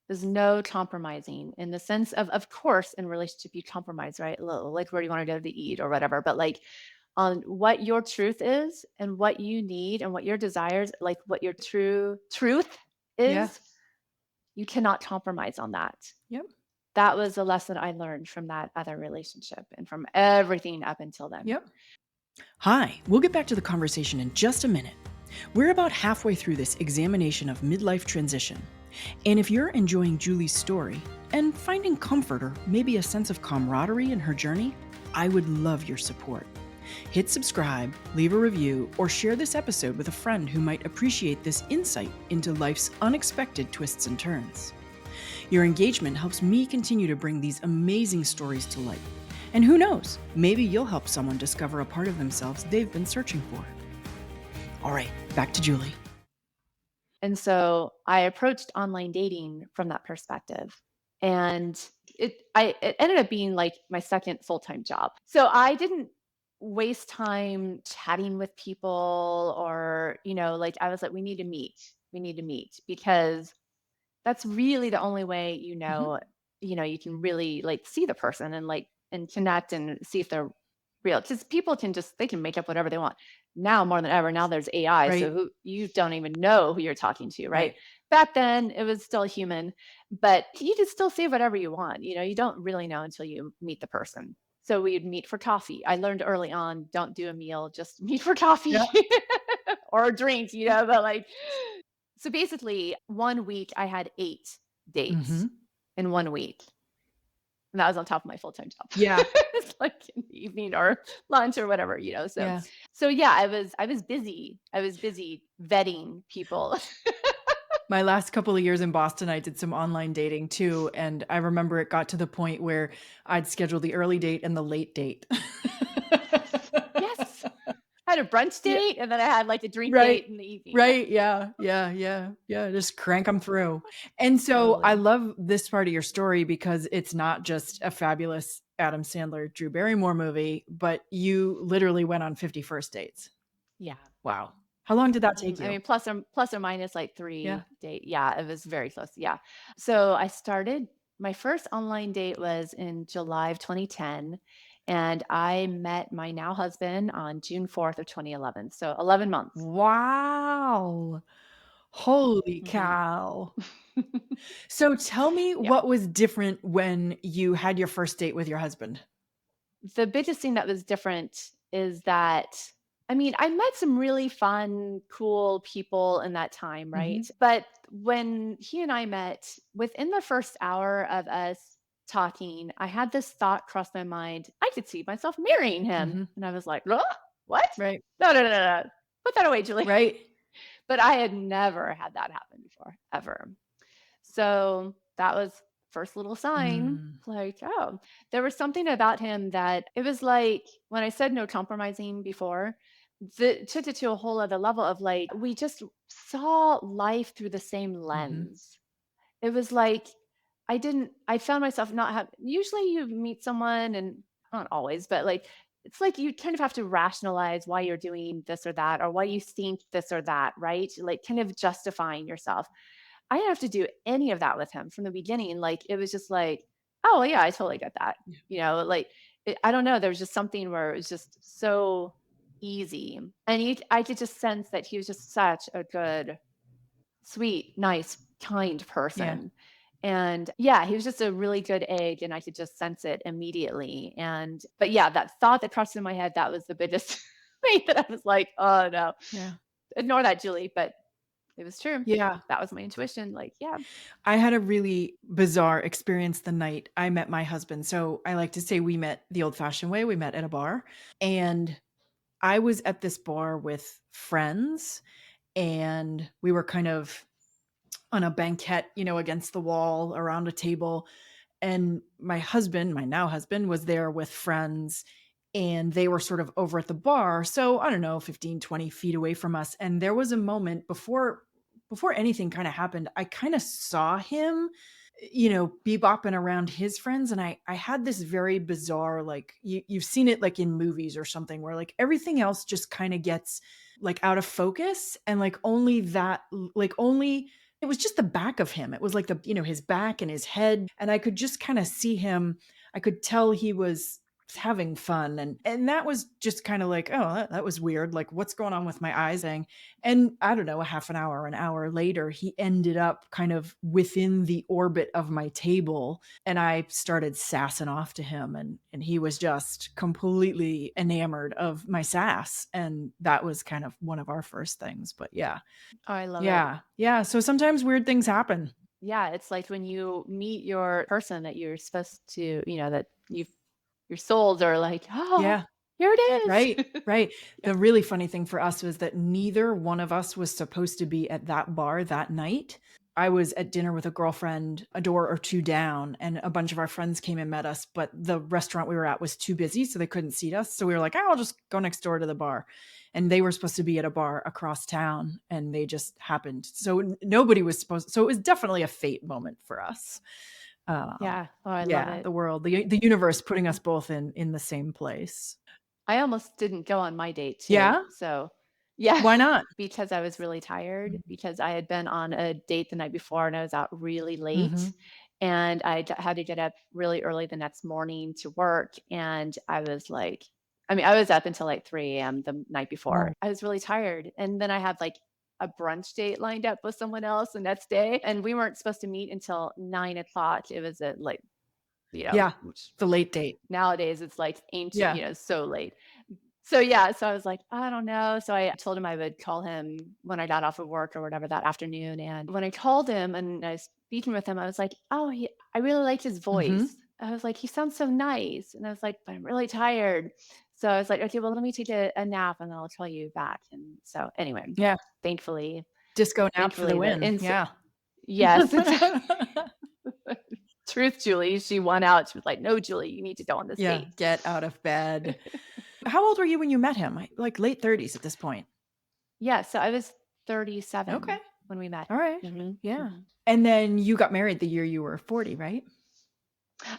Speaker 1: There's no compromising in the sense of course, in relationship, you compromise, right? Like where do you want to go to eat or whatever. But like on what your truth is and what you need and what your desires, like what your true truth
Speaker 2: Yeah.
Speaker 1: is, you cannot compromise on that.
Speaker 2: Yep.
Speaker 1: That was a lesson I learned from that other relationship and from everything up until then.
Speaker 2: Yep. Hi, we'll get back to the conversation in just a minute. We're about halfway through this examination of midlife transition. And if you're enjoying Julie's story and finding comfort or maybe a sense of camaraderie in her journey, I would love your support. Hit subscribe, leave a review, or share this episode with a friend who might appreciate this insight into life's unexpected twists and turns. Your engagement helps me continue to bring these amazing stories to light. And who knows, maybe you'll help someone discover a part of themselves they've been searching for. All right, back to Julie.
Speaker 1: And so I approached online dating from that perspective. And it ended up being like my second full-time job. So I didn't waste time chatting with people or, like I was like, we need to meet. We need to meet because that's really the only way, you can really like see the person and like and connect and see if they're real. Because people they can make up whatever they want. Now more than ever, now there's AI.
Speaker 2: Right.
Speaker 1: So you don't even know who you're talking to, right?
Speaker 2: Right.
Speaker 1: Back then it was still human, but you could still say whatever you want. You don't really know until you meet the person. So we'd meet for coffee. I learned early on, don't do a meal, just meet for coffee
Speaker 2: Yeah.
Speaker 1: or a drink, but like so basically, 1 week I had 8 dates in 1 week, and that was on top of my full-time job.
Speaker 2: Yeah.
Speaker 1: It's like in the evening or lunch or whatever, so
Speaker 2: Yeah.
Speaker 1: so yeah, I was busy. I was busy vetting people.
Speaker 2: My last couple of years in Boston, I did some online dating too, and I remember it got to the point where I'd schedule the early date and the late date.
Speaker 1: Yes. I had a brunch
Speaker 2: Yeah.
Speaker 1: date, and then I had, like, a drink
Speaker 2: Right.
Speaker 1: date in the evening.
Speaker 2: Right. Yeah. Yeah. Yeah. Yeah. Just crank them through. And so I
Speaker 1: Totally.
Speaker 2: love this part of your story because it's not just a fabulous Adam Sandler, Drew Barrymore movie, but you literally went on 50 first dates.
Speaker 1: Yeah.
Speaker 2: Wow. How long did that take
Speaker 1: I
Speaker 2: you?
Speaker 1: mean, plus or minus like
Speaker 2: Yeah.
Speaker 1: 3 date. Yeah, it was very close. Yeah. So I started my first online date was in July of 2010, and I met my now husband on June 4th of 2011. So 11 months.
Speaker 2: Wow. Holy
Speaker 1: Mhm.
Speaker 2: cow. So tell me
Speaker 1: Yeah.
Speaker 2: what was different when you had your first date with your husband?
Speaker 1: The biggest thing that was different is that I mean, I met some really fun, cool people in that time, right?
Speaker 2: Mhm.
Speaker 1: But when he and I met, within the first hour of us talking, I had this thought cross my mind. I could see myself marrying him.
Speaker 2: Mhm.
Speaker 1: And I was like, "Huh? What?
Speaker 2: Right.
Speaker 1: No, no, no, no, no. Put that away, Julie."
Speaker 2: Right.
Speaker 1: But I had never had that happen before, ever. So that was first little sign,
Speaker 2: Mm.
Speaker 1: like, oh, there was something about him that it was like when I said no compromising before, took it to a whole other level of like, we just saw life through the same
Speaker 2: Mhm.
Speaker 1: lens. It was like I found myself not have usually you meet someone and not always, but like it's like you kind of have to rationalize why you're doing this or that or why you think this or that, right? Like kind of justifying yourself. I didn't have to do any of that with him from the beginning. Like it was just like, oh well, yeah, I totally get that.
Speaker 2: Yeah.
Speaker 1: Like I don't know. There was just something where it was just so easy, and I could just sense that he was just such a good, sweet, nice, kind
Speaker 2: Yeah.
Speaker 1: person. And yeah, he was just a really good egg, and I could just sense it immediately. But yeah, that thought that crossed in my head, that was the biggest thing that I was like, oh no,
Speaker 2: Yeah.
Speaker 1: ignore that, Julie. But it was true.
Speaker 2: Yeah.
Speaker 1: That was my intuition. Like, yeah.
Speaker 2: I had a really bizarre experience the night I met my husband. So I like to say we met the old-fashioned way. We met at a bar, and I was at this bar with friends, and we were kind of on a banquette, against the wall around a table. And my husband, my now husband, was there with friends, and they were sort of over at the bar. So I don't know, 15, 20 feet away from us. And there was a moment before anything kind of happened, I kind of saw him, bebopping around his friends. And I had this very bizarre, like you've seen it like in movies or something where like everything else just kind of gets like out of focus. And like only that, like only it was just the back of him. It was like his back and his head. And I could just kind of see him. I could tell he was having fun. And that was just kind of like, oh, that was weird. Like, what's going on with my eyes? And I don't know, a half an hour later, he ended up kind of within the orbit of my table. And I started sassing off to him. And he was just completely enamored of my sass. And that was kind of one of our first things. But yeah.
Speaker 1: Oh, I love it.
Speaker 2: Yeah. Yeah. So sometimes weird things happen.
Speaker 1: Yeah, it's like when you meet your person that you're supposed to, that your souls are like, "Oh,
Speaker 2: Yeah.
Speaker 1: here it is."
Speaker 2: Right, right.
Speaker 1: Yeah.
Speaker 2: The really funny thing for us was that neither one of us was supposed to be at that bar that night. I was at dinner with a girlfriend a door or 2 down, and a bunch of our friends came and met us, but the restaurant we were at was too busy, so they couldn't seat us, so we were like, "Oh, I'll just go next door to the bar." And they were supposed to be at a bar across town, and they just happened. So nobody was supposed, so it was definitely a fate moment for us. Um,
Speaker 1: Yeah. Oh, I love
Speaker 2: yeah,
Speaker 1: it.
Speaker 2: the world, the universe putting us both in the same place.
Speaker 1: I almost didn't go on my date too.
Speaker 2: Yeah?
Speaker 1: So, yeah,
Speaker 2: Why not?
Speaker 1: because I was really tired because I had been on a date the night before and I was out really late
Speaker 2: Mhm.
Speaker 1: and had to get up really early the next morning to work. And I was like, I mean, I was up until like 3 a.m. the night before.
Speaker 2: Oh,
Speaker 1: I was really tired. And then I had like a brunch date lined up with someone else the next day. And we weren't supposed to meet until 9 o'clock. It was at like,
Speaker 2: yeah,
Speaker 1: which
Speaker 2: the late date.
Speaker 1: nowadays it's like ancient,
Speaker 2: Yeah.
Speaker 1: so late. So, yeah, so I was like, "I don't know." So I told him I would call him when I got off of work or whatever that afternoon, and when I called him and I was speaking with him, I was like, "Oh, I really liked his voice."
Speaker 2: Mhm.
Speaker 1: I was like, "He sounds so nice." And I was like, "But I'm really tired." So I was like, "Okay, well, let me take a nap and then I'll call you back." And so anyway,
Speaker 2: Yeah.
Speaker 1: thankfully
Speaker 2: Disco nap for the
Speaker 1: thankfully the
Speaker 2: win.
Speaker 1: ins
Speaker 2: Yeah.
Speaker 1: yes, it's truth, Julie. She won out. She was like, "No, Julie, you need to go on this
Speaker 2: Yeah,
Speaker 1: date."
Speaker 2: get out of bed. How old were you when you met him? Like, late 30s at this point?
Speaker 1: Yeah, so I was
Speaker 2: Okay.
Speaker 1: 37 when we met.
Speaker 2: Alright.
Speaker 1: Mhm,
Speaker 2: Yeah.
Speaker 1: mhm.
Speaker 2: And then you got married the year you were 40, right?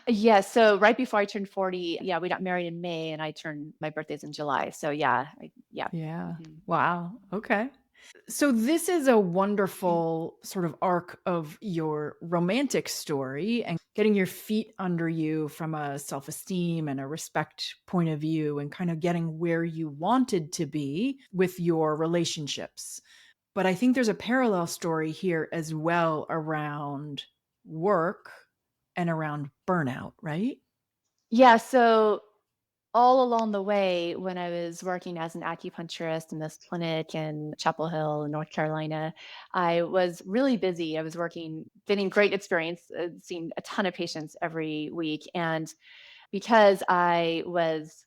Speaker 1: Yeah, so right before I turned 40, yeah, we got married in May and I turned my birthday's in July. So yeah, yeah.
Speaker 2: Yeah.
Speaker 1: Mhm.
Speaker 2: Wow. Okay. So this is a wonderful sort of arc of your romantic story and getting your feet under you from a self-esteem and a respect point of view and kind of getting where you wanted to be with your relationships. But I think there's a parallel story here as well around work and around burnout, right?
Speaker 1: Yeah, so all along the way when I was working as an acupuncturist in this clinic in Chapel Hill, North Carolina, I was really busy. I was working, getting great experience, seeing a ton of patients every week. And because I was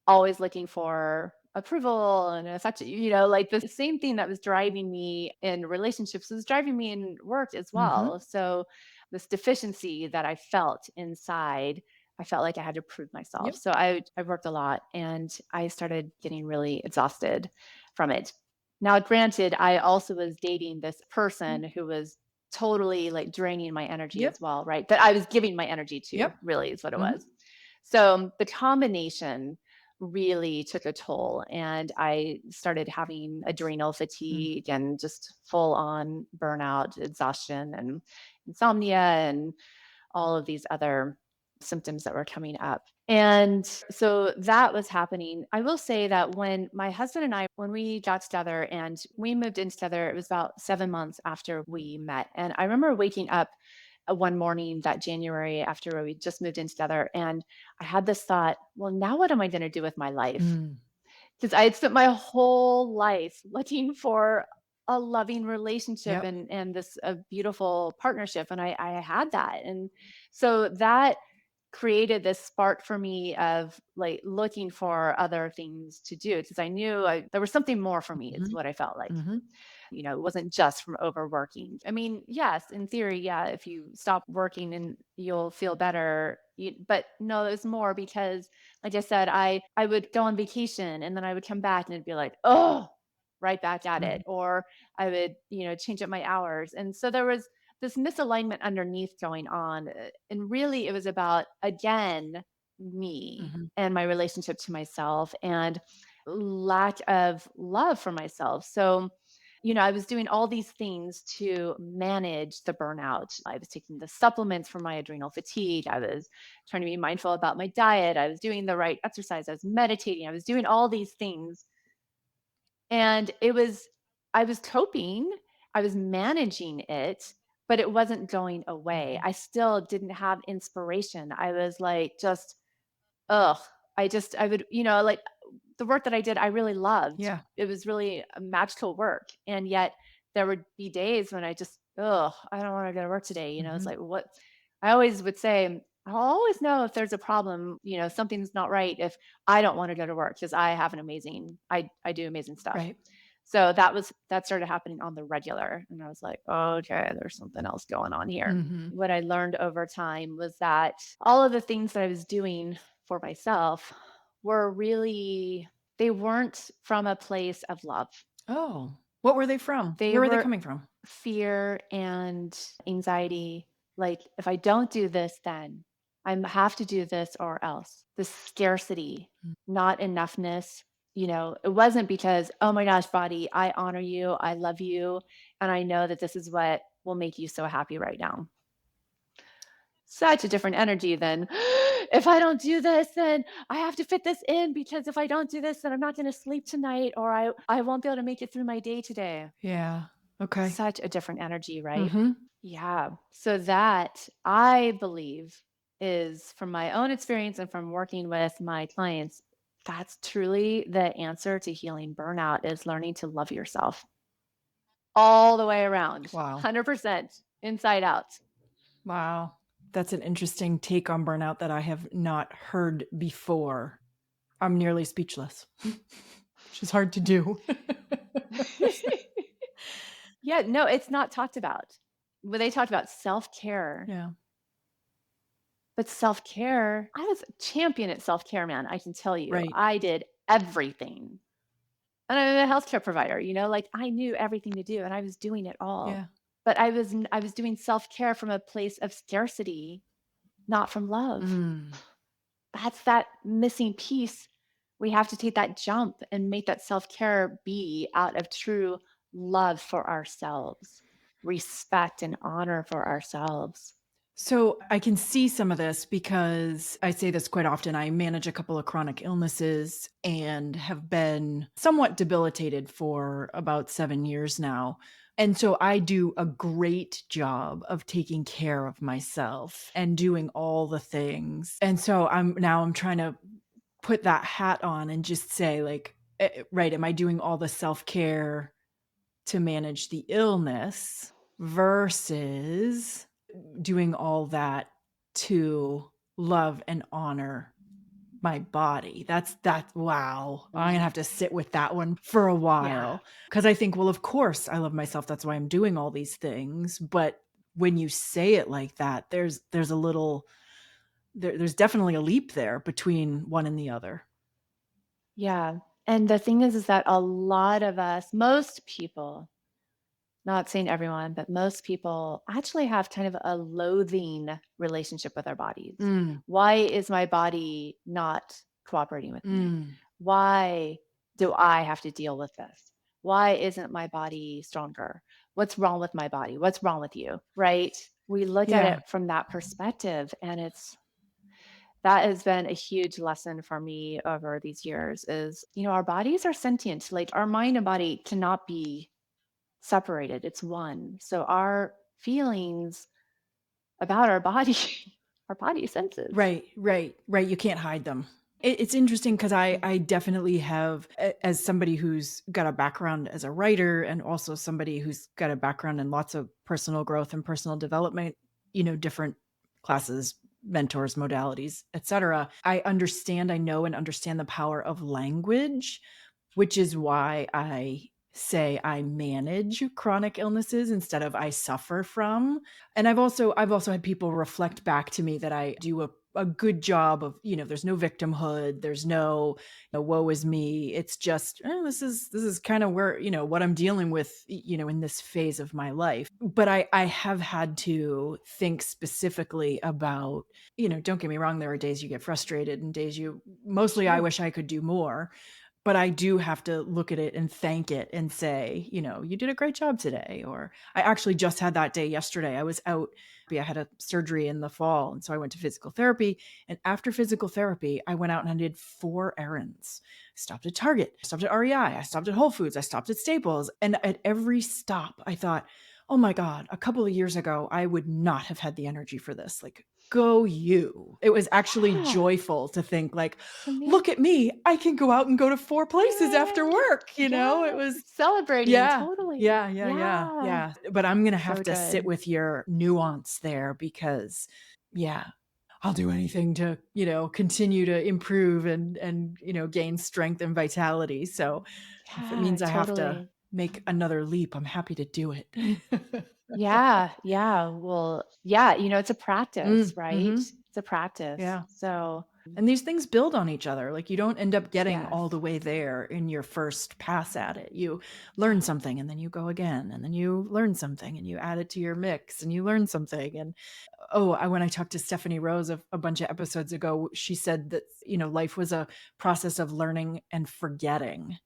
Speaker 1: always looking for approval and affection, like the same thing that was driving me in relationships was driving me in work as well.
Speaker 2: Mhm.
Speaker 1: So this deficiency that I felt inside, I felt like I had to prove myself.
Speaker 2: Yep.
Speaker 1: So I worked a lot and I started getting really exhausted from it. Now, granted, I also was dating this person who was totally like draining my energy
Speaker 2: Yep.
Speaker 1: as well, right? That I was giving my energy to,
Speaker 2: Yep.
Speaker 1: really, is what it
Speaker 2: Mhm.
Speaker 1: was. So the combination really took a toll and I started having adrenal
Speaker 2: Mm.
Speaker 1: fatigue and just full on burnout, exhaustion and insomnia and all of these other symptoms that were coming up. And so that was happening. I will say that when my husband and I, when we got together and we moved in together, it was about 7 months after we met. And I remember waking up one morning that January after we just moved in together. And I had this thought, well, now what am I going to do with my life?
Speaker 2: Mm.
Speaker 1: Because I had spent my whole life looking for a loving relationship
Speaker 2: Yep.
Speaker 1: and this a beautiful partnership. And I had that. And so that created this spark for me of like looking for other things to do because I knew there was something more for me, is
Speaker 2: Mhm.
Speaker 1: what I felt like.
Speaker 2: Mhm.
Speaker 1: It wasn't just from overworking. I mean, yes, in theory, yeah, if you stop working and you'll feel better. But no, it's more because, like I said, I would go on vacation and then I would come back and it'd be like, oh, right back at it.
Speaker 2: Mhm.
Speaker 1: Or I would, change up my hours. And so there was this misalignment underneath going on. And really, it was about, again, me
Speaker 2: Mhm.
Speaker 1: and my relationship to myself and lack of love for myself. So, I was doing all these things to manage the burnout. I was taking the supplements for my adrenal fatigue. I was trying to be mindful about my diet. I was doing the right exercise. I was meditating. I was doing all these things. And I was coping. I was managing it, but it wasn't going away.
Speaker 2: Mhm.
Speaker 1: I still didn't have inspiration. I was like, just, ugh. I would, like the work that I did, I really loved.
Speaker 2: Yeah.
Speaker 1: It was really a magical work. And yet there would be days when I just "Ugh, I don't wanna go to work today," it's
Speaker 2: Mhm.
Speaker 1: like, what I always would say, I'll always know if there's a problem, something's not right if I don't wanna go to work because I do amazing stuff.
Speaker 2: Right.
Speaker 1: So that started happening on the regular, and I was like, "Okay, there's something else going on here."
Speaker 2: Mhm.
Speaker 1: What I learned over time was that all of the things that I was doing for myself were really they weren't from a place of love.
Speaker 2: Oh, what were they from?
Speaker 1: They
Speaker 2: Where were they
Speaker 1: were
Speaker 2: coming from?
Speaker 1: fear and anxiety. Like, if I don't do this, then I have to do this or else. The scarcity,
Speaker 2: Mm.
Speaker 1: not enoughness. It wasn't because, oh my gosh, body, I honor you, I love you, and I know that this is what will make you so happy right now. Such a different energy than if I don't do this, then I have to fit this in because if I don't do this, then I'm not going to sleep tonight or I won't be able to make it through my day today.
Speaker 2: Yeah. Okay.
Speaker 1: Such a different energy, right?
Speaker 2: Mhm.
Speaker 1: Yeah. So that I believe is from my own experience and from working with my clients, that's truly the answer to healing burnout is learning to love yourself all the way around,
Speaker 2: Wow.
Speaker 1: 100% inside out.
Speaker 2: Wow. That's an interesting take on burnout that I have not heard before. I'm nearly speechless, which is hard to do.
Speaker 1: Yeah, no, it's not talked about. When they talked about self-care,
Speaker 2: Yeah.
Speaker 1: but self-care, I was a champion at self-care, man, I can tell you.
Speaker 2: Right.
Speaker 1: I did everything. And I'm a healthcare provider, like, I knew everything to do, and I was doing it all.
Speaker 2: Yeah.
Speaker 1: But I was doing self-care from a place of scarcity, not from love.
Speaker 2: Mm.
Speaker 1: That's that missing piece. We have to take that jump and make that self-care be out of true love for ourselves, respect and honor for ourselves.
Speaker 2: So I can see some of this because I say this quite often. I manage a couple of chronic illnesses and have been somewhat debilitated for about 7 years now. And so I do a great job of taking care of myself and doing all the things. And so I'm trying to put that hat on and just say, like, right, am I doing all the self-care to manage the illness versus doing all that to love and honor my body? That's wow. I'm gonna
Speaker 1: Mhm.
Speaker 2: have to sit with that one for a
Speaker 1: Yeah.
Speaker 2: while because I think, well, of course I love myself. That's why I'm doing all these things. But when you say it like that, there's a little there's definitely a leap there between one and the other.
Speaker 1: Yeah. And the thing is that a lot of us, most people, not saying everyone, but most people actually have kind of a loathing relationship with our bodies.
Speaker 2: Mm,
Speaker 1: Why is my body not cooperating with me?
Speaker 2: mm,
Speaker 1: Why do I have to deal with this? Why isn't my body stronger? What's wrong with my body? What's wrong with you? Right? We look at
Speaker 2: yeah.
Speaker 1: it from that perspective, and that has been a huge lesson for me over these years is, our bodies are sentient. Like our mind and body cannot be separated. It's one. So our feelings about our body, our body senses.
Speaker 2: Right, right, right, you can't hide them. It's interesting because I
Speaker 1: Mm.
Speaker 2: I definitely have as somebody who's got a background as a writer and also somebody who's got a background in lots of personal growth and personal development, different classes, mentors, modalities, etcetera. I know and understand the power of language, which is why I say I manage chronic illnesses instead of I suffer from. And I've also had people reflect back to me that I do a good job of, there's no victimhood, there's no woe is me. It's just this is kind of where, what I'm dealing with, in this phase of my life. But I have had to think specifically about, don't get me wrong, there are days you get frustrated and days you mostly I
Speaker 1: Sure.
Speaker 2: wish I could do more. But I do have to look at it and thank it and say, "You did a great job today," or I actually just had that day yesterday. I was out I had a surgery in the fall, and so I went to physical therapy, and after physical therapy, I went out and I did 4 errands. I stopped at Target, I stopped at REI, I stopped at Whole Foods, I stopped at Staples, and at every stop, I thought, "Oh my god, a couple of years ago, I would not have had the energy for this." Like, go you. It was actually
Speaker 1: Yeah,
Speaker 2: joyful to think like,
Speaker 1: it's amazing.
Speaker 2: look at me. I can go out and go to 4 places after
Speaker 1: Yay!
Speaker 2: work, you know? It
Speaker 1: Yes,
Speaker 2: was
Speaker 1: celebrating,
Speaker 2: yeah.
Speaker 1: totally.
Speaker 2: Yeah, yeah, yeah,
Speaker 1: Yeah,
Speaker 2: yeah. But I'm gonna have
Speaker 1: so
Speaker 2: to sit
Speaker 1: good.
Speaker 2: with your nuance there because yeah, I'll do anything to, continue to improve and, gain strength and vitality. So if it
Speaker 1: Yeah,
Speaker 2: means I have to
Speaker 1: totally.
Speaker 2: make another leap, I'm happy to do it.
Speaker 1: Yeah, yeah, well, yeah, it's a practice, right?
Speaker 2: Mhm.
Speaker 1: It's a practice.
Speaker 2: Yeah.
Speaker 1: So,
Speaker 2: And these things build on each other. Like you don't end up getting all the
Speaker 1: yes.
Speaker 2: way there in your first pass at it. You learn something and then you go again and then you learn something and you add it to your mix and you learn something. And when I talked to Stephanie Rose a bunch of episodes ago, she said that, life was a process of learning and forgetting.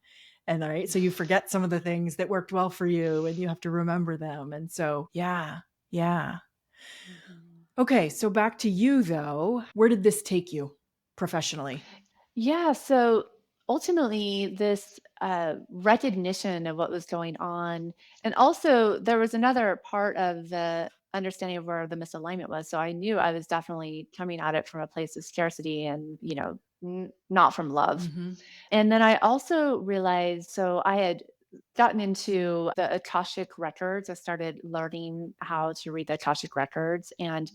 Speaker 2: And right. So you forget some of the things that worked well for you and you have to remember them. And so, yeah. Yeah.
Speaker 1: Mhm.
Speaker 2: Okay. So back to you though. Where did this take you professionally?
Speaker 1: Yeah, so ultimately, this recognition of what was going on, and also there was another part of the understanding of where the misalignment was. So I knew I was definitely coming at it from a place of scarcity and, not from love.
Speaker 2: Mhm.
Speaker 1: And then I also realized, so I had gotten into the Akashic records. I started learning how to read the Akashic records. And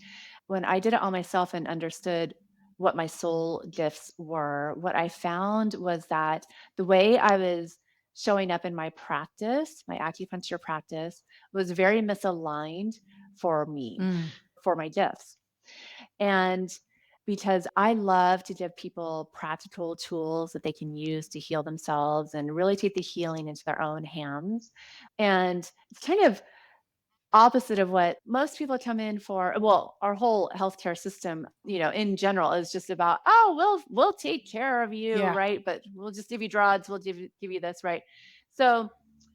Speaker 1: when I did it on myself and understood what my soul gifts were, what I found was that the way I was showing up in my practice, my acupuncture practice, was very misaligned for me,
Speaker 2: Mm.
Speaker 1: for my gifts. And because I love to give people practical tools that they can use to heal themselves and really take the healing into their own hands. And it's kind of opposite of what most people come in for. Well, our whole healthcare system, in general is just about, oh, we'll take care of you,
Speaker 2: Yeah.
Speaker 1: right? But we'll just give you drugs, we'll give you this, right? So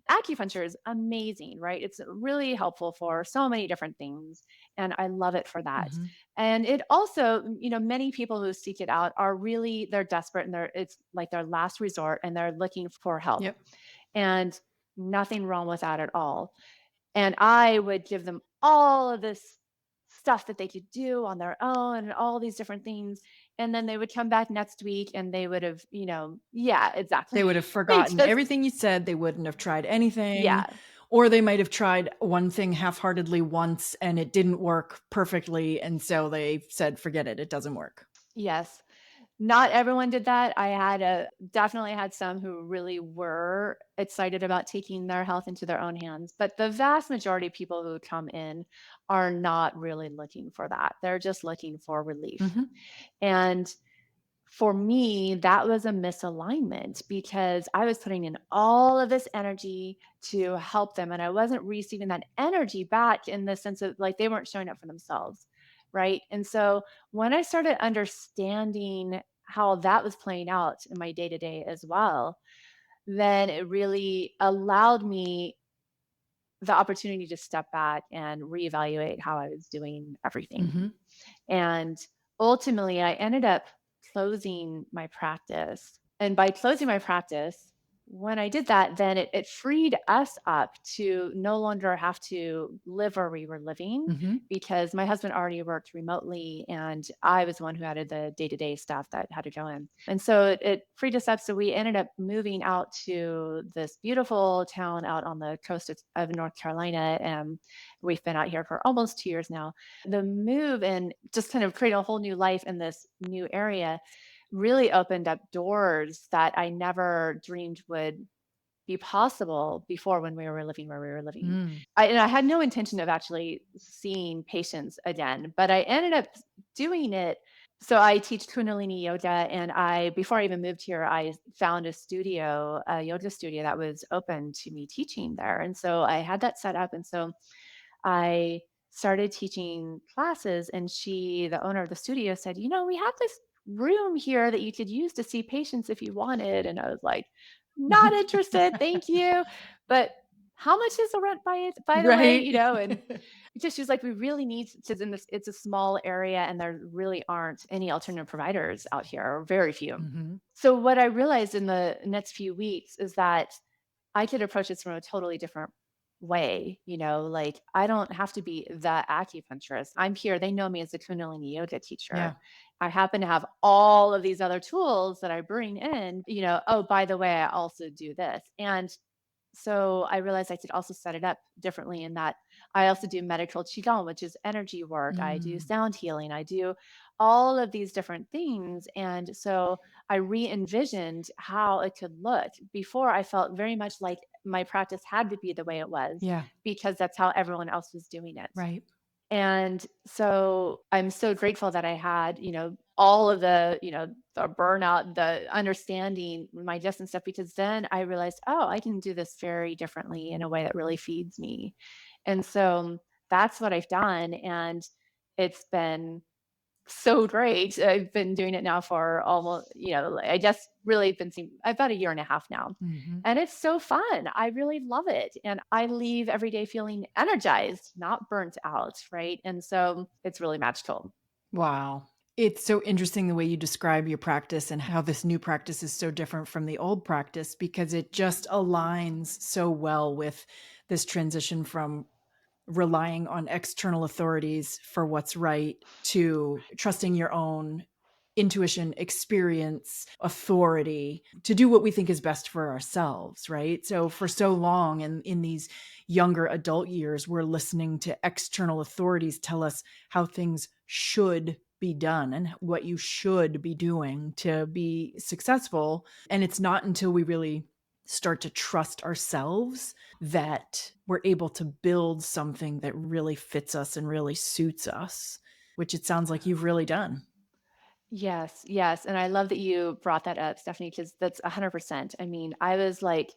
Speaker 1: acupuncture is amazing, right? It's really helpful for so many different things. And I love it for that.
Speaker 2: Mhm.
Speaker 1: And it also, many people who seek it out are really, they're desperate and it's like their last resort and they're looking for help.
Speaker 2: Yep.
Speaker 1: And nothing wrong with that at all. And I would give them all of this stuff that they could do on their own and all these different things. And then they would come back next week and they would have, yeah,
Speaker 2: They
Speaker 1: exactly.
Speaker 2: would have
Speaker 1: They
Speaker 2: forgotten
Speaker 1: just,
Speaker 2: everything you said, they wouldn't have tried anything,
Speaker 1: yeah,
Speaker 2: or they might have tried one thing half-heartedly once and it didn't work perfectly, and so they said, "Forget it, it doesn't work."
Speaker 1: yes. Not everyone did that. I had definitely had some who really were excited about taking their health into their own hands, but the vast majority of people who come in are not really looking for that. They're just looking for relief.
Speaker 2: Mhm.
Speaker 1: And for me, that was a misalignment because I was putting in all of this energy to help them and I wasn't receiving that energy back in the sense of like they weren't showing up for themselves. Right. And so when I started understanding how that was playing out in my day to day as well, then it really allowed me the opportunity to step back and reevaluate how I was doing everything.
Speaker 2: Mhm.
Speaker 1: And ultimately, I ended up closing my practice. And by closing my practice, when I did that, then it freed us up to no longer have to live where we were living
Speaker 2: Mhm.
Speaker 1: because my husband already worked remotely and I was the one who had the day to day stuff that had to go in. And so it freed us up. So we ended up moving out to this beautiful town out on the coast of North Carolina. And we've been out here for almost 2 years now. The move and just kind of create a whole new life in this new area really opened up doors that I never dreamed would be possible before when we were living where we were living.
Speaker 2: Mm.
Speaker 1: And I had no intention of actually seeing patients again, but I ended up doing it. So I teach Kundalini yoga, and before I even moved here, I found a yoga studio that was open to me teaching there, and so I had that set up, and so I started teaching classes and the owner of the studio said, we have this room here that you could use to see patients if you wanted. And I was like, not interested. Thank you. But how much is the rent by the way,
Speaker 2: Right?
Speaker 1: and because she was like, we really need to in this, it's a small area and there really aren't any alternative providers out here or very few.
Speaker 2: Mhm.
Speaker 1: So what I realized in the next few weeks is that I could approach this from a totally different way, like I don't have to be the acupuncturist. I'm here. They know me as a Kundalini yoga
Speaker 2: Yeah.
Speaker 1: teacher. I happen to have all of these other tools that I bring in, oh, by the way, I also do this. And so I realized I could also set it up differently in that I also do medical qigong, which is energy work. I do
Speaker 2: Mm.
Speaker 1: sound healing. I do all of these different things. And so I re-envisioned how it could look. Before, I felt very much like my practice had to be the way it was
Speaker 2: Yeah.
Speaker 1: because that's how everyone else was doing it.
Speaker 2: Right.
Speaker 1: And so I'm so grateful that I had, all of the, the burnout, the understanding my distance stuff, because then I realized, oh, I can do this very differently in a way that really feeds me. And so that's what I've done. And it's been so great. I've been doing it now for almost, I just really been seeing about a year and a half now.
Speaker 2: Hmm.
Speaker 1: And it's so fun. I really love it. And I leave every day feeling energized, not burnt out. Right. And so it's really magical.
Speaker 2: Wow. It's so interesting the way you describe your practice and how this new practice is so different from the old practice because it just aligns so well with this transition from relying on external authorities for what's right to trusting your own intuition, experience, authority to do what we think is best for ourselves, right? So for so long in these younger adult years, we're listening to external authorities tell us how things should be done and what you should be doing to be successful. And it's not until we really start to trust ourselves that we're able to build something that really fits us and really suits us, which it sounds like you've really done.
Speaker 1: Yes, yes, and I love that you brought that up, Stephanie, because that's 100%. I mean, I was like,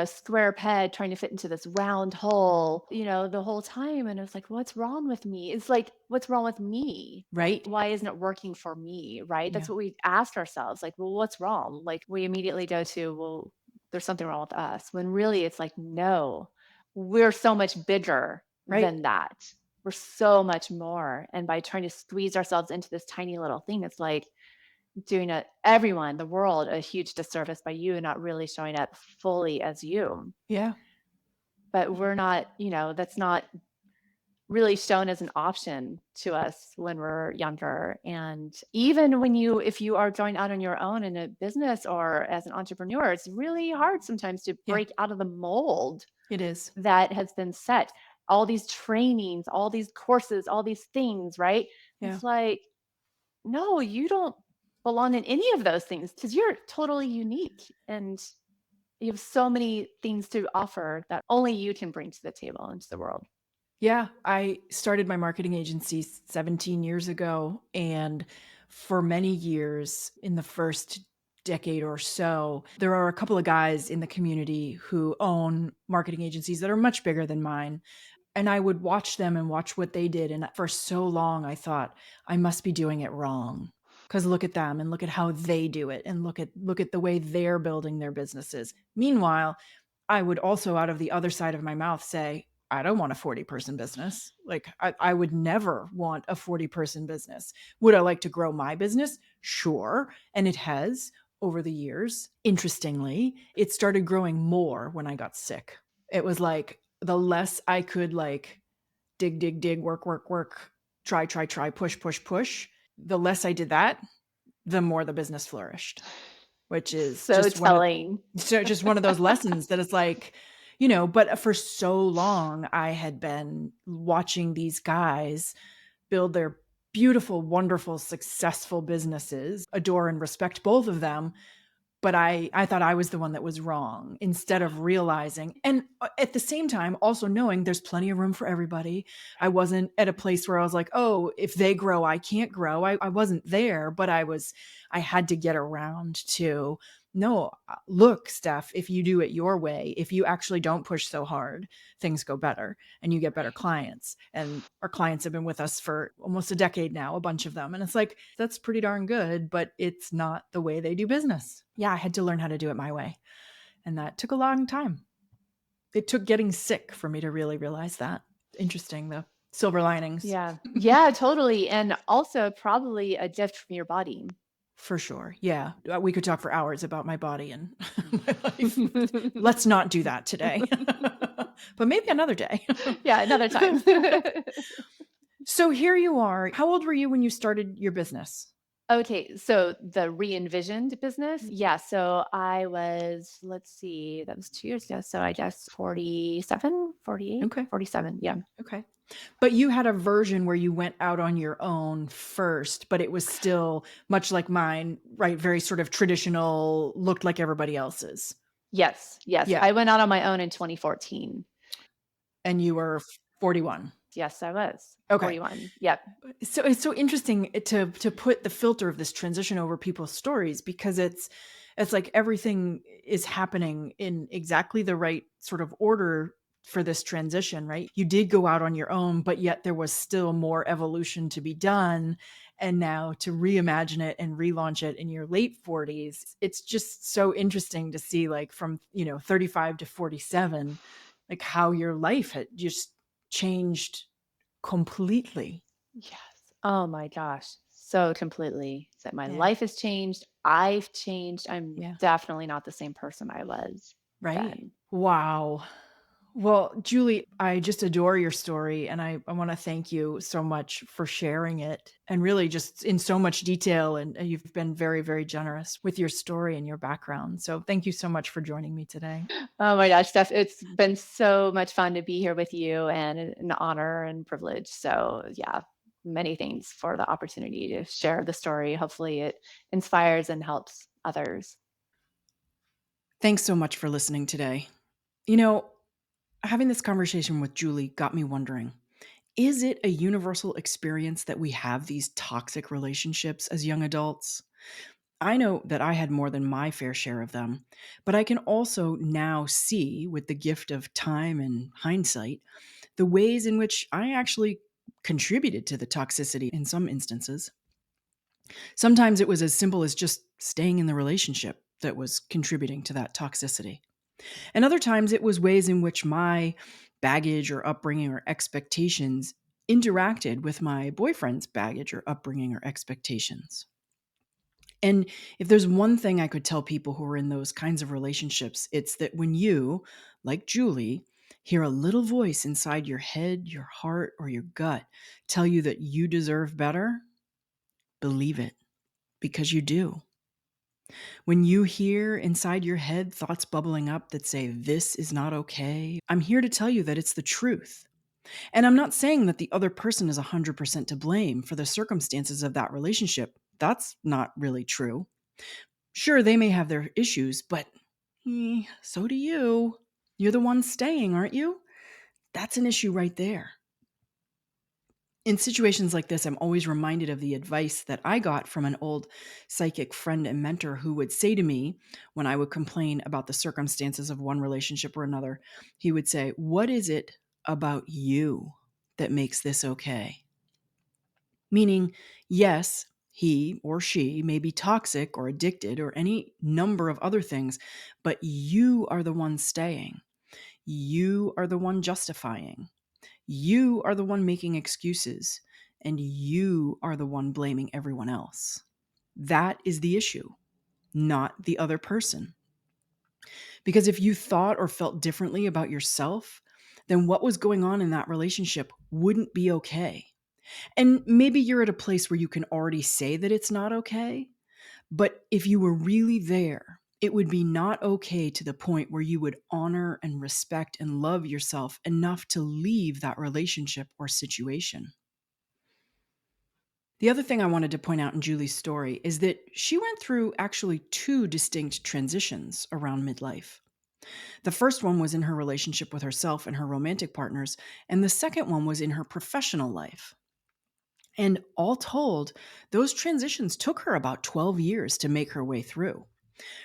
Speaker 1: square peg trying to fit into this round hole, the whole time, and I was like, "What's wrong with me?" It's like, "What's wrong with me?
Speaker 2: Right?
Speaker 1: Why isn't it working for me?" Right? That's
Speaker 2: Yeah.
Speaker 1: what we asked ourselves, like, "Well, what's wrong?" Like, we immediately go to, "Well, there's something wrong with us," when really it's like, "No, we're so much bigger
Speaker 2: Right.
Speaker 1: than that." We're so much more. And by trying to squeeze ourselves into this tiny little thing, it's like doing everyone, the world, a huge disservice by you not really showing up fully as you.
Speaker 2: Yeah.
Speaker 1: But we're not, that's not really shown as an option to us when we're younger. And even if you are going out on your own in a business or as an entrepreneur, it's really hard sometimes to
Speaker 2: Yeah.
Speaker 1: break out of the mold
Speaker 2: It is.
Speaker 1: that has been set. All these trainings, all these courses, all these things, right?
Speaker 2: Yeah.
Speaker 1: It's like, no, you don't belong in any of those things because you're totally unique and you have so many things to offer that only you can bring to the table into the world.
Speaker 2: Yeah, I started my marketing agency 17 years ago. And for many years, in the first decade or so, there are a couple of guys in the community who own marketing agencies that are much bigger than mine. And I would watch them and watch what they did. And for so long, I thought, I must be doing it wrong. Because look at them and look at how they do it and look at the way they're building their businesses. Meanwhile, I would also out of the other side of my mouth say, I don't want a 40-person business. Like I would never want a 40-person business. Would I like to grow my business? Sure. And it has over the years. Interestingly, it started growing more when I got sick. It was like the less I could like dig, work, try, push, the less I did that, the more the business flourished, which is
Speaker 1: So telling.
Speaker 2: just one of those lessons that it's like, but for so long I had been watching these guys build their beautiful, wonderful, successful businesses, adore and respect both of them. But I thought I was the one that was wrong instead of realizing. And at the same time, also knowing there's plenty of room for everybody. I wasn't at a place where I was like, oh, if they grow, I can't grow. I wasn't there, but I had to get around to, no, look, Steph, if you do it your way, if you actually don't push so hard, things go better and you get better clients. And our clients have been with us for almost a decade now, a bunch of them. And it's like, that's pretty darn good, but it's not the way they do business. Yeah, I had to learn how to do it my way. And that took a long time. It took getting sick for me to really realize that. Interesting, the silver linings.
Speaker 1: Yeah. Yeah, totally. And also probably a gift from your body.
Speaker 2: For sure. Yeah. We could talk for hours about my body and my life. Let's not do that today. But maybe another day.
Speaker 1: Yeah, another time.
Speaker 2: So here you are. How old were you when you started your business?
Speaker 1: Okay, so the re-envisioned business? Yeah, so I was, let's see, that was 2 years ago, so I guess 47, 48,
Speaker 2: Okay.
Speaker 1: 47. Yeah.
Speaker 2: Okay. But you had a version where you went out on your own first, but it was still much like mine, right? Very sort of traditional, looked like everybody else's.
Speaker 1: Yes, yes,
Speaker 2: Yeah.
Speaker 1: I went out on my own in 2014.
Speaker 2: And you were 41.
Speaker 1: Yes, I was.
Speaker 2: Okay.
Speaker 1: 41. Yep.
Speaker 2: So it's so interesting to put the filter of this transition over people's stories, because it's like everything is happening in exactly the right sort of order for this transition, right? You did go out on your own, but yet there was still more evolution to be done. And now to reimagine it and relaunch it in your late 40s, it's just so interesting to see, like, from, 35 to 47, like how your life had just changed completely.
Speaker 1: Yes. Oh my gosh, so completely. That my
Speaker 2: Yeah.
Speaker 1: life has changed, I've changed, I'm
Speaker 2: Yeah.
Speaker 1: definitely not the same person I was
Speaker 2: Right.
Speaker 1: then.
Speaker 2: Wow. Well, Julie, I just adore your story, and I want to thank you so much for sharing it, and really just in so much detail. And you've been very, very generous with your story and your background. So thank you so much for joining me today.
Speaker 1: Oh my gosh, Steph, it's been so much fun to be here with you and an honor and privilege. So, yeah, many thanks for the opportunity to share the story. Hopefully, it inspires and helps others.
Speaker 2: Thanks so much for listening today. You know, having this conversation with Julie got me wondering, is it a universal experience that we have these toxic relationships as young adults? I know that I had more than my fair share of them, but I can also now see, with the gift of time and hindsight, the ways in which I actually contributed to the toxicity in some instances. Sometimes it was as simple as just staying in the relationship that was contributing to that toxicity. And other times it was ways in which my baggage or upbringing or expectations interacted with my boyfriend's baggage or upbringing or expectations. And if there's one thing I could tell people who are in those kinds of relationships, it's that when you, like Julie, hear a little voice inside your head, your heart, or your gut tell you that you deserve better, believe it, because you do. When you hear inside your head thoughts bubbling up that say, this is not okay, I'm here to tell you that it's the truth. And I'm not saying that the other person is 100% to blame for the circumstances of that relationship. That's not really true. Sure, they may have their issues, but so do you. You're the one staying, aren't you? That's an issue right there. In situations like this, I'm always reminded of the advice that I got from an old psychic friend and mentor who would say to me when I would complain about the circumstances of one relationship or another. He would say, "What is it about you that makes this okay?" Meaning, yes, he or she may be toxic or addicted or any number of other things, but you are the one staying. You are the one justifying. You are the one making excuses. And you are the one blaming everyone else. That is the issue, not the other person. Because if you thought or felt differently about yourself, then what was going on in that relationship wouldn't be okay. And maybe you're at a place where you can already say that it's not okay, but if you were really there, it would be not okay to the point where you would honor and respect and love yourself enough to leave that relationship or situation. The other thing I wanted to point out in Julie's story is that she went through actually two distinct transitions around midlife. The first one was in her relationship with herself and her romantic partners, and the second one was in her professional life. And all told, those transitions took her about 12 years to make her way through.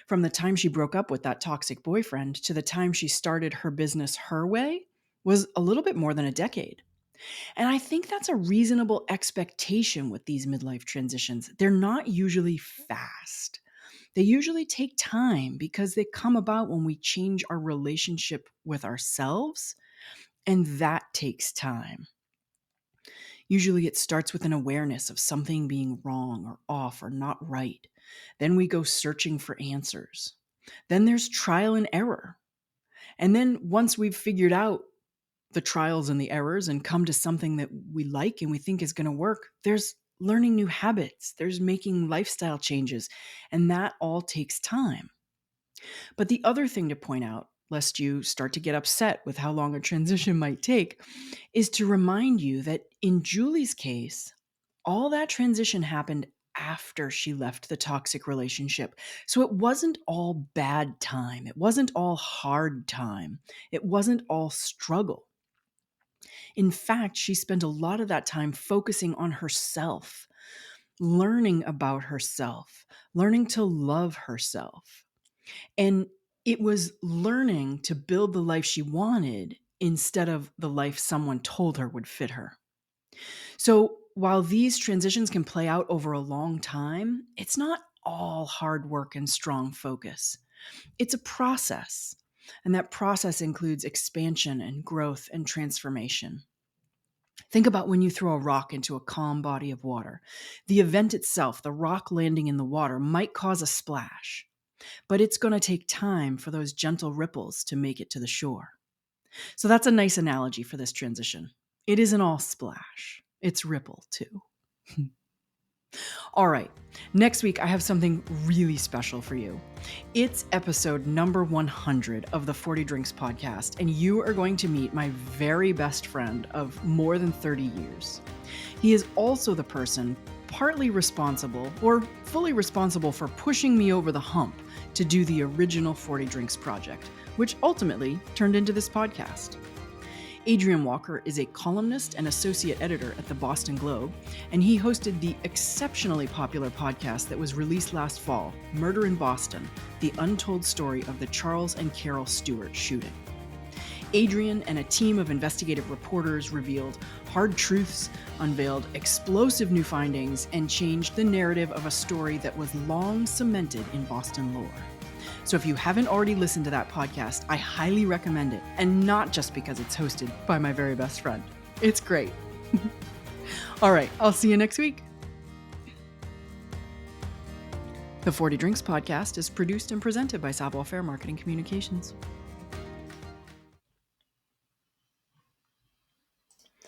Speaker 2: From the time she broke up with that toxic boyfriend to the time she started her business her way was a little bit more than a decade. And I think that's a reasonable expectation with these midlife transitions. They're not usually fast. They usually take time because they come about when we change our relationship with ourselves, and that takes time. Usually it starts with an awareness of something being wrong or off or not right. Then we go searching for answers. Then there's trial and error. And then once we've figured out the trials and the errors and come to something that we like and we think is going to work, there's learning new habits, there's making lifestyle changes, and that all takes time. But the other thing to point out, lest you start to get upset with how long a transition might take, is to remind you that in Julie's case, all that transition happened after she left the toxic relationship. So it wasn't all bad time. It wasn't all hard time. It wasn't all struggle. In fact, she spent a lot of that time focusing on herself, learning about herself, learning to love herself. And it was learning to build the life she wanted instead of the life someone told her would fit her. So while these transitions can play out over a long time, it's not all hard work and strong focus. It's a process. And that process includes expansion and growth and transformation. Think about when you throw a rock into a calm body of water. The event itself, the rock landing in the water, might cause a splash, but it's going to take time for those gentle ripples to make it to the shore. So that's a nice analogy for this transition. It isn't all splash, it's ripple too. All right, next week I have something really special for you. It's episode number 100 of the 40 Drinks podcast, and you are going to meet my very best friend of more than 30 years. He is also the person partly responsible, or fully responsible, for pushing me over the hump to do the original 40 Drinks project, which ultimately turned into this podcast. Adrian Walker is a columnist and associate editor at the Boston Globe, and he hosted the exceptionally popular podcast that was released last fall, Murder in Boston, the untold story of the Charles and Carol Stewart shooting. Adrian and a team of investigative reporters revealed hard truths, unveiled explosive new findings, and changed the narrative of a story that was long cemented in Boston lore. So if you haven't already listened to that podcast, I highly recommend it, and not just because it's hosted by my very best friend. It's great. All right, I'll see you next week. The 40 Drinks podcast is produced and presented by Savoir Faire Marketing Communications.